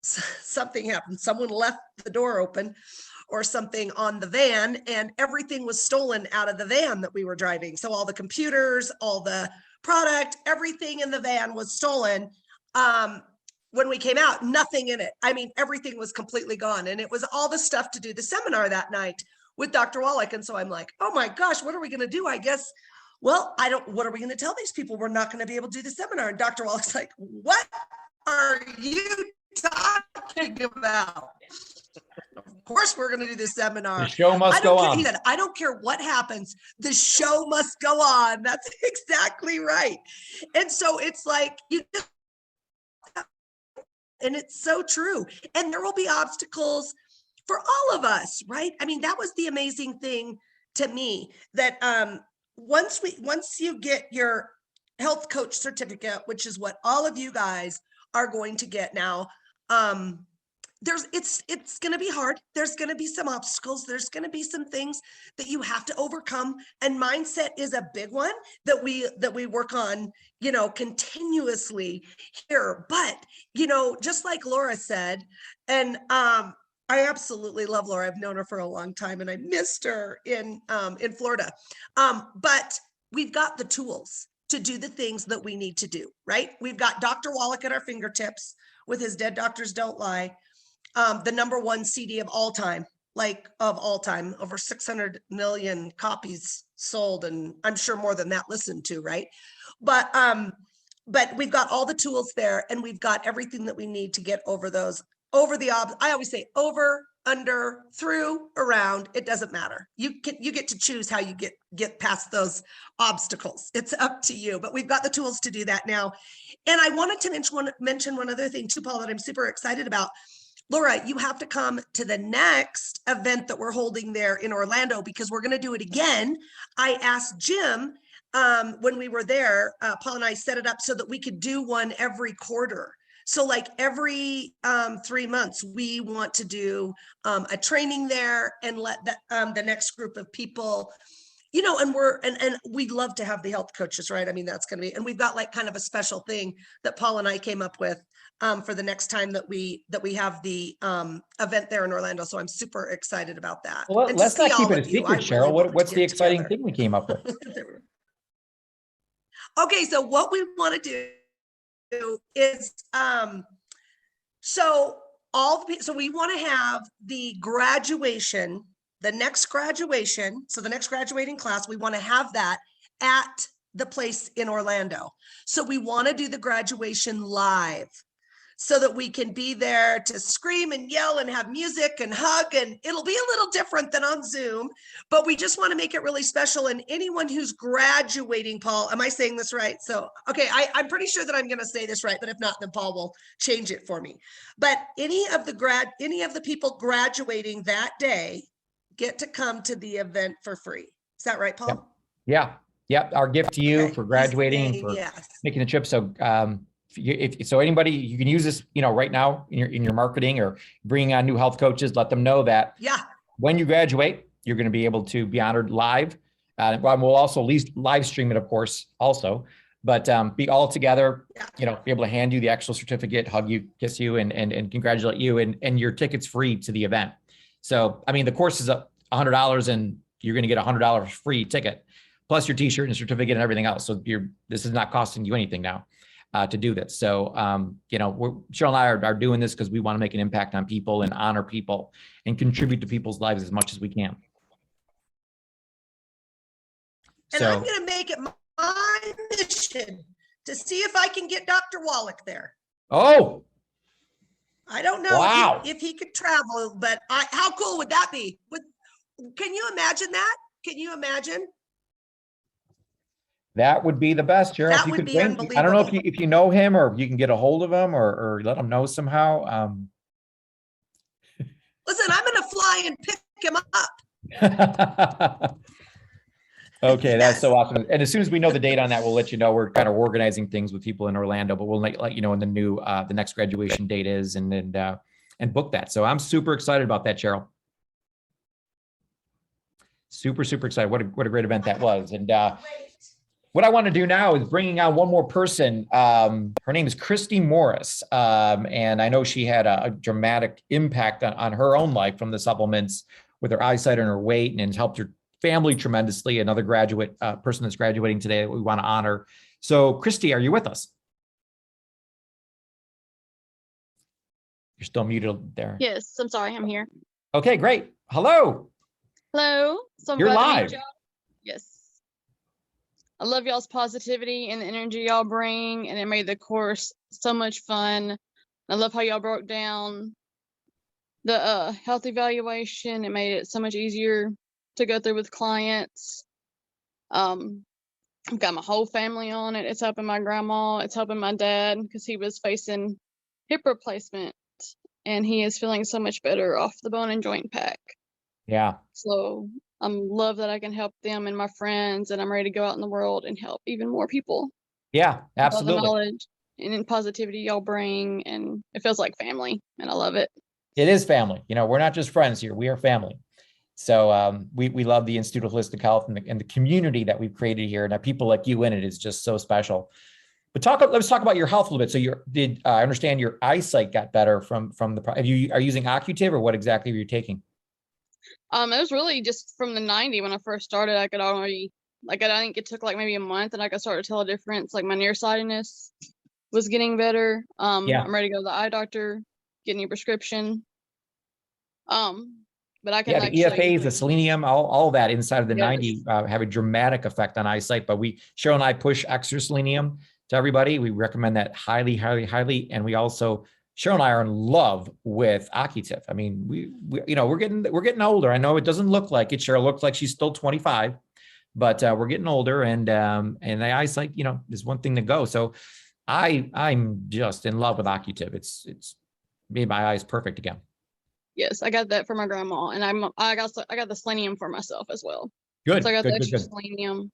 something happened. Someone left the door open or something on the van, and everything was stolen out of the van that we were driving. So all the computers, all the product, everything in the van was stolen. When we came out, nothing in it. I mean, everything was completely gone. And it was all the stuff to do the seminar that night with Dr. Wallick. And so I'm like, oh my gosh, what are we going to do? I guess, well, what are we going to tell these people? We're not going to be able to do the seminar. And Dr. Wallick's like, what are you talking about? Of course we're going to do this seminar. The show must go on. He said, I don't care what happens. The show must go on. That's exactly right. And so it's like, and it's so true. And there will be obstacles for all of us, right? I mean, that was the amazing thing to me, that once you get your health coach certificate, which is what all of you guys are going to get now, it's going to be hard. There's going to be some obstacles. There's going to be some things that you have to overcome. And mindset is a big one that we work on, continuously here. But, just like Laura said, and I absolutely love Laura. I've known her for a long time, and I missed her in Florida. But we've got the tools to do the things that we need to do, right? We've got Dr. Wallick at our fingertips with his Dead Doctors Don't Lie, the #1 CD of all time, over 600 million copies sold, and I'm sure more than that listened to, right? But we've got all the tools there, and we've got everything that we need to get over I always say, over under, through, around, it doesn't matter. You get to choose how you get past those obstacles. It's up to you, but we've got the tools to do that now. And I wanted to mention one other thing too, Paul, that I'm super excited about. Laura, you have to come to the next event that we're holding there in Orlando, because we're going to do it again. I asked Jim when we were there, Paul and I set it up so that we could do one every quarter. So like every 3 months, we want to do a training there and let the next group of people, you know, and we'd love to have the health coaches, right? I mean, that's going to be, and we've got like kind of a special thing that Paul and I came up with for the next time that we have the event there in Orlando. So I'm super excited about that. Well, And let's to see not keep all it a of you, secret, I Cheryl. really want to What's the get exciting together. thing we came up with? Okay, so what we want to do is so we want to have the graduation, the next graduation, so the next graduating class, we want to have that at the place in Orlando. So we want to do the graduation live so that we can be there to scream and yell and have music and hug, and it'll be a little different than on Zoom, but we just want to make it really special. And anyone who's graduating, Paul, am I saying this right? So, okay, I'm pretty sure that I'm going to say this right, but if not, then Paul will change it for me. But any of the people graduating that day get to come to the event for free. Is that right, Paul? Yeah. Our gift to you Okay, for he's graduating, saying for yes. making the trip. So, if anybody, you can use this, you know, right now in your marketing or bringing on new health coaches, let them know that when you graduate, you're going to be able to be honored live. We'll also at least live stream it, of course, also, but be all together, you know, be able to hand you the actual certificate, hug you, kiss you, and congratulate you, and your ticket's free to the event. So, I mean, the course is $100 and you're going to get $100 free ticket, plus your t-shirt and certificate and everything else. So this is not costing you anything now to do this. So, you know, Cheryl and I are doing this because we want to make an impact on people and honor people and contribute to people's lives as much as we can. And I'm going to make it my mission to see if I can get Dr. Wallick there. Oh, I don't know wow. if he could travel, but how cool would that be? Can you imagine that? Can you imagine? That would be the best, Cheryl. That If you would could be bring, unbelievable. I don't know if you know him or if you can get a hold of him or let him know somehow. Listen, I'm going to fly and pick him up. Okay, that's so awesome. And as soon as we know the date on that, we'll let you know. We're kind of organizing things with people in Orlando, but we'll let you know when the next graduation date is and book that. So I'm super excited about that, Cheryl. Super, super excited. What a great event that was. And what I want to do now is bringing on one more person. Her name is Christy Morris. And I know she had a dramatic impact on her own life from the supplements with her eyesight and her weight, and it's helped her family tremendously. Another graduate person that's graduating today that we want to honor. So Christy, are you with us? You're still muted there. Yes, I'm sorry, I'm here. Okay, great. Hello. Hello. So I'm You're glad to meet live. y'all. Yes. I love y'all's positivity and the energy y'all bring, and it made the course so much fun. I love how y'all broke down the health evaluation. It made it so much easier to go through with clients. I've got my whole family on it. It's helping my grandma. It's helping my dad because he was facing hip replacement, and he is feeling so much better off the bone and joint pack. Yeah. So I love that I can help them and my friends, and I'm ready to go out in the world and help even more people. Yeah, absolutely. All the knowledge and positivity y'all bring, and it feels like family, and I love it. It is family. You know, we're not just friends here. We are family. So we love the Institute of Wholistic Health and the community that we've created here. And people like you in it is just so special. But let's talk about your health a little bit. So I understand your eyesight got better from are you using Occutive, or what exactly are you taking? It was really just from the 90 when I first started. I could already, I think it took like maybe a month, and I could start to tell a difference. Like my nearsightedness was getting better. I'm ready to go to the eye doctor, get a new prescription. But I can the EFAs, the selenium, all that inside of the 90 have a dramatic effect on eyesight. But Cheryl and I push extra selenium to everybody. We recommend that highly, highly, highly. And we also Cheryl and I are in love with Occutif. I mean, we we're getting older. I know it doesn't look like it. Cheryl looks like she's still 25, but we're getting older, and the eyesight, is one thing to go. So I'm just in love with Occutif. It's made my eyes perfect again. Yes, I got that for my grandma, and I got the selenium for myself as well. Good. So I got good, the good, extra good. selenium.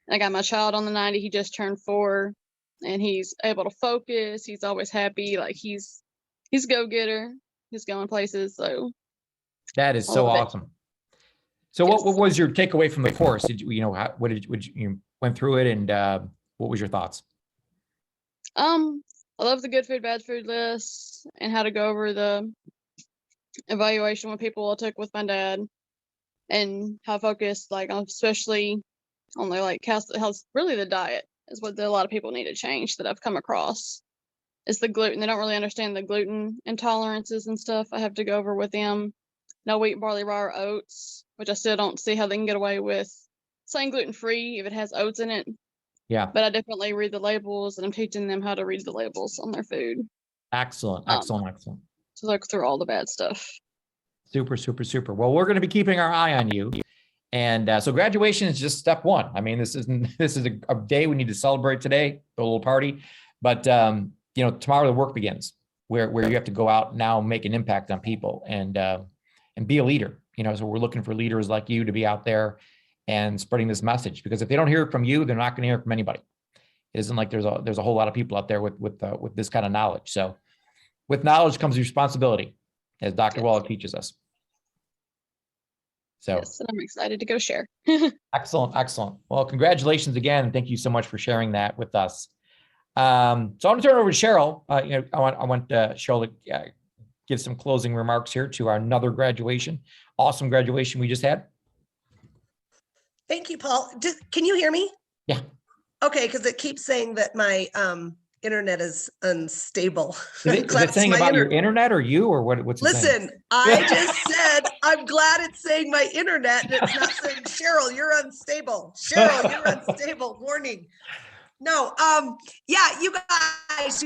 And I got my child on the 90. He just turned 4, and he's able to focus. He's always happy. Like he's a go-getter. He's going places. So That is I so love it. awesome. So Yes. what was your takeaway from the course? Did you, you went through it, and what was your thoughts? I love the good food, bad food lists and how to go over the evaluation with people I took with my dad, and how focused, like, especially on the how's really the diet is what a lot of people need to change that I've come across. It's the gluten. They don't really understand the gluten intolerances and stuff. I have to go over with them. No wheat, barley, rye, or oats, which I still don't see how they can get away with saying gluten-free if it has oats in it. Yeah. But I definitely read the labels, and I'm teaching them how to read the labels on their food. Excellent. To look through all the bad stuff. Super, super, super. Well, we're going to be keeping our eye on you. And so graduation is just step one. I mean, this is a day we need to celebrate today, a little party. But, tomorrow the work begins where you have to go out now, make an impact on people and be a leader. So we're looking for leaders like you to be out there and spreading this message, because if they don't hear it from you, they're not going to hear it from anybody. It isn't like there's a whole lot of people out there with this kind of knowledge. So with knowledge comes responsibility, as Dr. Wallick teaches us. So yes, and I'm excited to go share. Excellent. Well, congratulations again. And thank you so much for sharing that with us. So I'm going to turn it over to Cheryl. I want Cheryl to give some closing remarks here to our another graduation. Awesome graduation we just had. Thank you, Paul. Can you hear me? Yeah. Okay, because it keeps saying that my internet is unstable. Is it saying about your internet or you, or what's it saying? Listen, I just said, I'm glad it's saying my internet and it's not saying, Cheryl, you're unstable. Cheryl, you're unstable. Warning. No, yeah, you guys,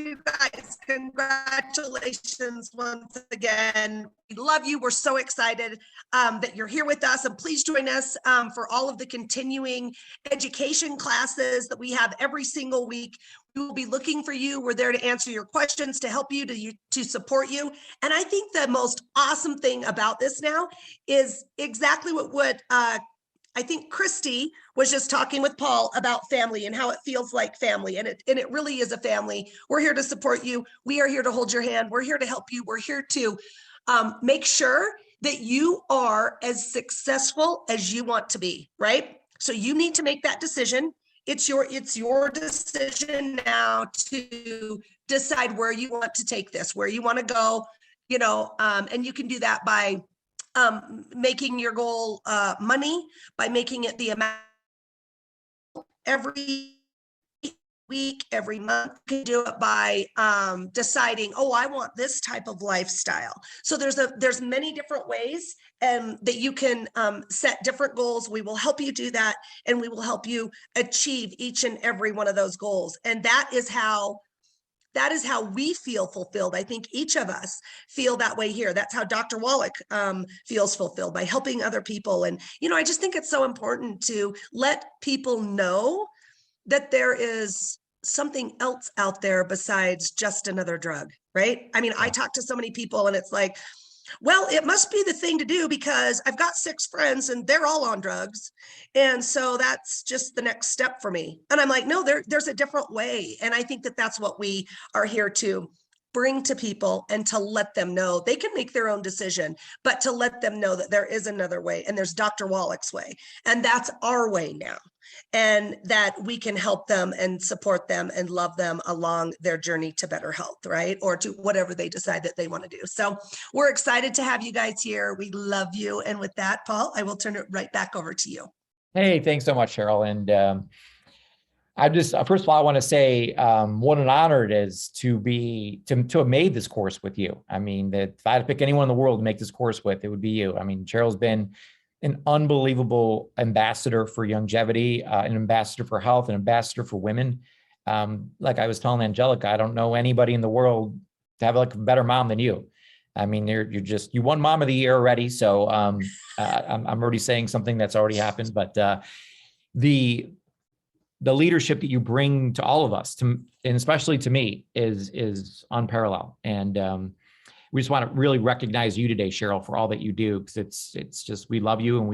congratulations once again. We love you. We're so excited that you're here with us, and please join us for all of the continuing education classes that we have every single week. We will be looking for you. We're there to answer your questions, to help you, to support you. And I think the most awesome thing about this now is exactly what I think Christy was just talking with Paul about family and how it feels like family. And it really is a family. We're here to support you. We are here to hold your hand. We're here to help you. We're here to make sure that you are as successful as you want to be, right? So you need to make that decision. It's your decision now to decide where you want to take this, where you want to go, and you can do that by making your goal money, by making it the amount every week, every month. You can do it by deciding, I want this type of lifestyle. So there's many different ways that you can set different goals. We will help you do that, and we will help you achieve each and every one of those goals. And that is how we feel fulfilled. I think each of us feel that way here. That's how Dr. Wallick feels fulfilled, by helping other people. And, I just think it's so important to let people know that there is something else out there besides just another drug, right? I mean, I talk to so many people and it's like, well, it must be the thing to do because I've got 6 friends and they're all on drugs. And so that's just the next step for me. And I'm like, no, there's a different way. And I think that that's what we are here to bring to people, and to let them know they can make their own decision, but to let them know that there is another way, and there's Dr. Wallick's way, and that's our way now. And that we can help them and support them and love them along their journey to better health, right? Or to whatever they decide that they want to do. So we're excited to have you guys here. We love you. And with that, Paul, I will turn it right back over to you. Hey, thanks so much, Cheryl. And I just, first of all, I want to say what an honor it is to have made this course with you. I mean, that if I had to pick anyone in the world to make this course with, it would be you. I mean, Cheryl's been an unbelievable ambassador for longevity, an ambassador for health, an ambassador for women. Like I was telling Angelica, I don't know anybody in the world have like a better mom than you. I mean, you won Mom of the Year already. So I'm already saying something that's already happened, but the leadership that you bring to all of us, and especially to me, is unparalleled. And we just want to really recognize you today, Cheryl, for all that you do, because it's just, we love you, and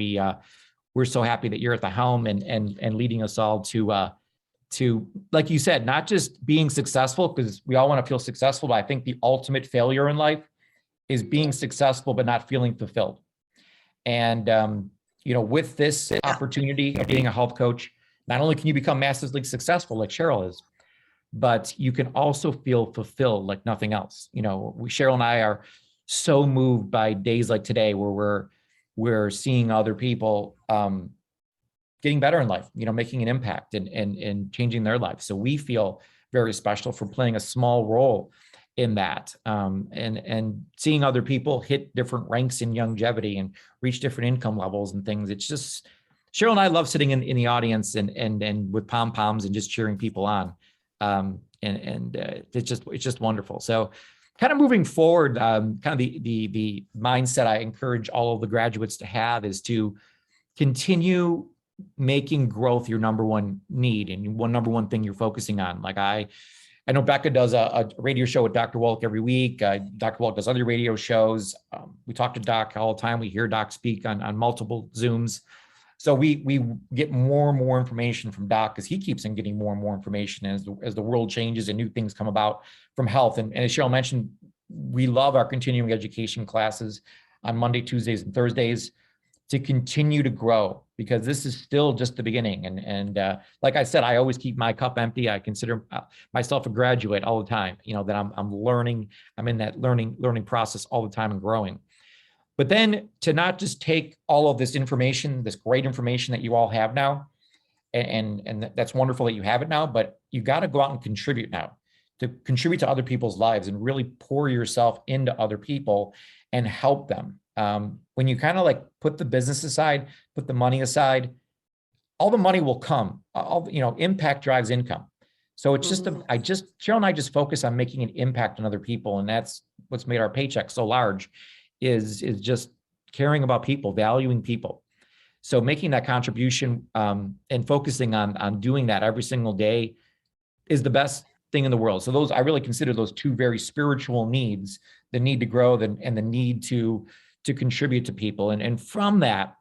we're so happy that you're at the helm and leading us all to, like you said, not just being successful, because we all want to feel successful, but I think the ultimate failure in life is being successful but not feeling fulfilled. And with this opportunity of being a health coach, not only can you become massively successful like Cheryl is, but you can also feel fulfilled like nothing else. Cheryl and I are so moved by days like today, where we're seeing other people getting better in life, making an impact and changing their life. So we feel very special for playing a small role in that, and seeing other people hit different ranks in longevity and reach different income levels and things. It's just, Cheryl and I love sitting in the audience and with pom-poms and just cheering people on. It's just wonderful. So kind of moving forward, kind of the mindset I encourage all of the graduates to have is to continue making growth your number one need and number one thing you're focusing on. Like I know Becca does a radio show with Dr. Wallick every week. Dr. Wallick does other radio shows. We talk to Doc all the time. We hear Doc speak on multiple Zooms. So we get more and more information from Doc, because he keeps on getting more and more information as the world changes and new things come about from health. And as Cheryl mentioned, we love our continuing education classes on Monday, Tuesdays, and Thursdays to continue to grow, because this is still just the beginning. And like I said, I always keep my cup empty. I consider myself a graduate all the time, that I'm learning. I'm in that learning process all the time and growing. But then to not just take all of this information, this great information that you all have now, and that's wonderful that you have it now, but you got to go out and contribute now, to contribute to other people's lives and really pour yourself into other people and help them. When you kind of like put the business aside, put the money aside, all the money will come. Impact drives income. So it's just, Cheryl and I just focus on making an impact on other people. And that's what's made our paycheck so large, is just caring about people, valuing people. So making that contribution and focusing on doing that every single day is the best thing in the world. So I really consider those two very spiritual needs: the need to grow and the need to contribute to people. And from that,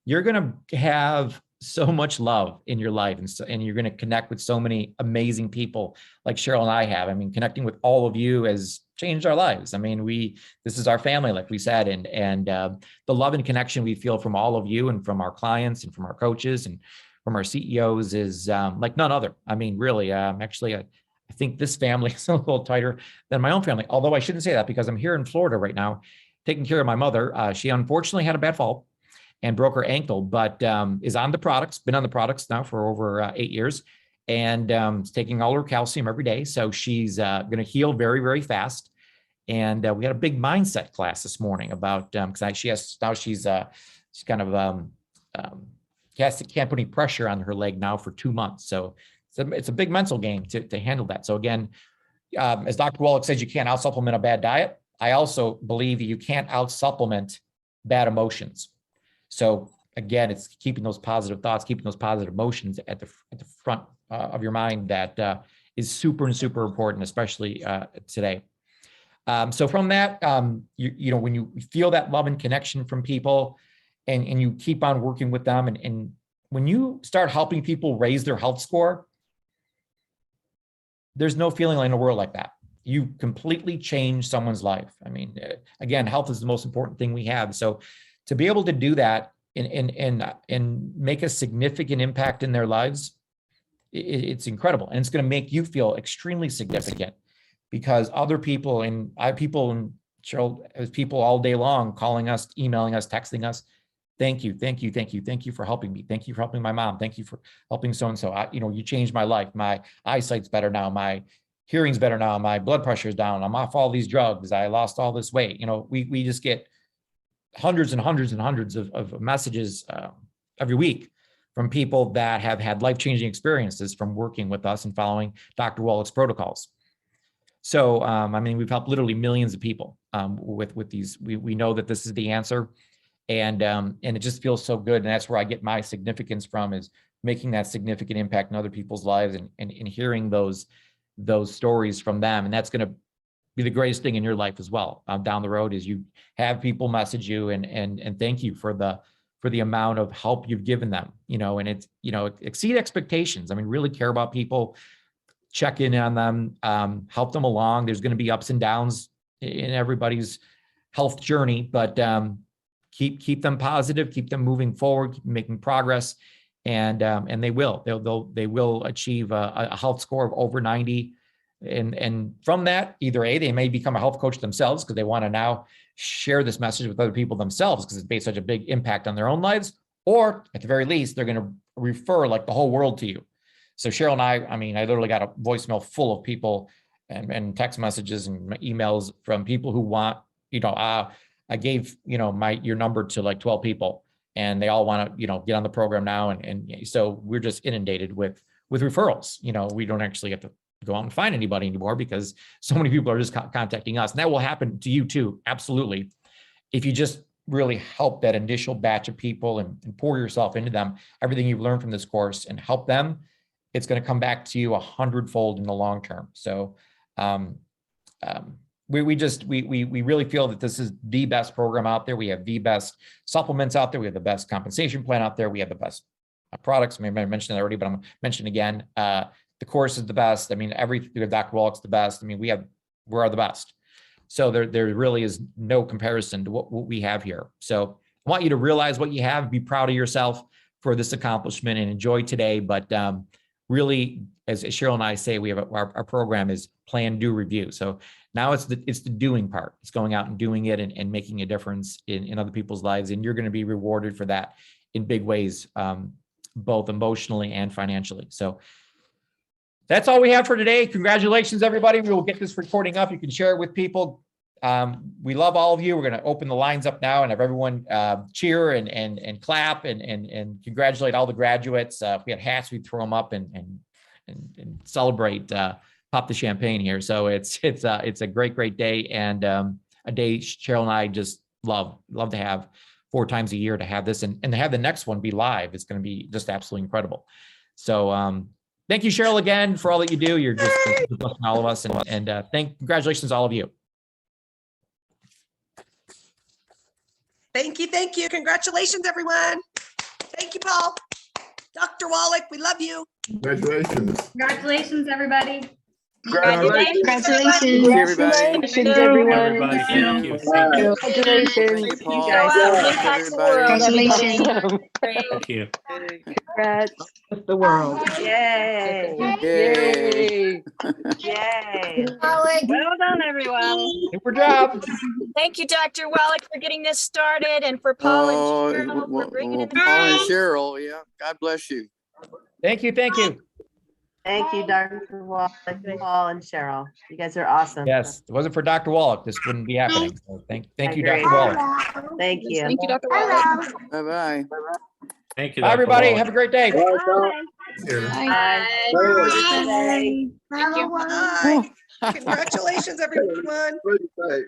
you're going to have so much love in your life, and you're going to connect with so many amazing people like Cheryl and I have. I mean, connecting with all of you has changed our lives. I mean, this is our family, like we said, and the love and connection we feel from all of you and from our clients and from our coaches and from our CEOs is like none other. I mean, really, actually, I think this family is a little tighter than my own family, although I shouldn't say that, because I'm here in Florida right now taking care of my mother. She unfortunately had a bad fall and broke her ankle, but is on the products, been on the products now for over 8 years, and is taking all her calcium every day. So she's going to heal very, very fast. And we had a big mindset class this morning about, because she's kind of, can't put any pressure on her leg now for 2 months. So it's a big mental game to handle that. So again, as Dr. Wallick says, you can't out-supplement a bad diet. I also believe you can't out-supplement bad emotions. So again, it's keeping those positive thoughts, keeping those positive emotions at the front of your mind that is super and super important, especially today. So from that, when you feel that love and connection from people, and you keep on working with them, and when you start helping people raise their health score, there's no feeling in the world like that. You completely change someone's life. I mean, again, health is the most important thing we have. So to be able to do that and make a significant impact in their lives, it's incredible. And it's going to make you feel extremely significant, because other people, and Cheryl has people all day long calling us, emailing us, texting us. Thank you for helping me. Thank you for helping my mom. Thank you for helping so-and-so. You changed my life. My eyesight's better now. My hearing's better now. My blood pressure's down. I'm off all these drugs. I lost all this weight. We just get hundreds and hundreds and hundreds of messages every week from people that have had life-changing experiences from working with us and following Dr. Wallick's protocols. So, I mean, we've helped literally millions of people with these. We know that this is the answer, and it just feels so good. And that's where I get my significance from, is making that significant impact in other people's lives and hearing those stories from them. And that's going to be the greatest thing in your life as well. Down the road, is you have people message you and thank you for the amount of help you've given them, and it's, exceed expectations. I mean, really care about people, check in on them, help them along. There's going to be ups and downs in everybody's health journey, but keep them positive, keep them moving forward, keep making progress, and they will achieve a health score of over 90. And from that, either they may become a health coach themselves because they want to now share this message with other people themselves because it's made such a big impact on their own lives, or at the very least, they're going to refer like the whole world to you. So Cheryl and I mean, I literally got a voicemail full of people and text messages and emails from people who want, I gave, your number to like 12 people and they all want to, get on the program now. And so we're just inundated with referrals. We don't actually have to go out and find anybody anymore because so many people are just contacting us, and that will happen to you too. Absolutely. If you just really help that initial batch of people and pour yourself into them, everything you've learned from this course, and help them, it's going to come back to you 100-fold in the long term. So we really feel that this is the best program out there. We have the best supplements out there. We have the best compensation plan out there. We have the best products. Maybe I mentioned that already, but I'm going to mention again. The course is the best. I mean, Dr. Wallick's the best. I mean, we're the best. So there really is no comparison to what we have here. So I want you to realize what you have, be proud of yourself for this accomplishment, and enjoy today. But really, as Cheryl and I say, we have our program is plan, do, review. So now it's the doing part. It's going out and doing it and making a difference in other people's lives. And you're going to be rewarded for that in big ways, both emotionally and financially. So that's all we have for today. Congratulations, everybody. We will get this recording up. You can share it with people. We love all of you. We're going to open the lines up now and have everyone cheer and clap and congratulate all the graduates. If we had hats, we'd throw them up and celebrate, pop the champagne here. So it's a great day, and a day Cheryl and I just love to have 4 times a year, to have this and to have the next one be live. It's going to be just absolutely incredible. So thank you, Cheryl, again, for all that you do. You're just blessing all of us, and congratulations to all of you. Thank you. Congratulations, everyone. Thank you, Paul. Dr. Wallick, we love you. Congratulations. Congratulations, everybody. Congratulations, everybody. Congratulations, everyone. Thank you. Congratulations. Paul. Congratulations. Thank you. Congrats. The world. Yay. Yay. Yay. Well done, everyone. Super job. Thank you, Dr. Wallick, for getting this started, and for Paul and Cheryl for bringing it Paul and back. Cheryl, yeah, God bless you. Thank you. Thank you, Dr. Wallick, Paul, and Cheryl. You guys are awesome. Yes, if it wasn't for Dr. Wallick, this wouldn't be happening. So thank you, Agree. Dr. Wallick. Thank you. Thank you, Dr. Wallick. Bye-bye. Thank you. Bye, Dr. everybody. Wallick. Have a great day. Bye. Bye. Congratulations, everyone. Bye.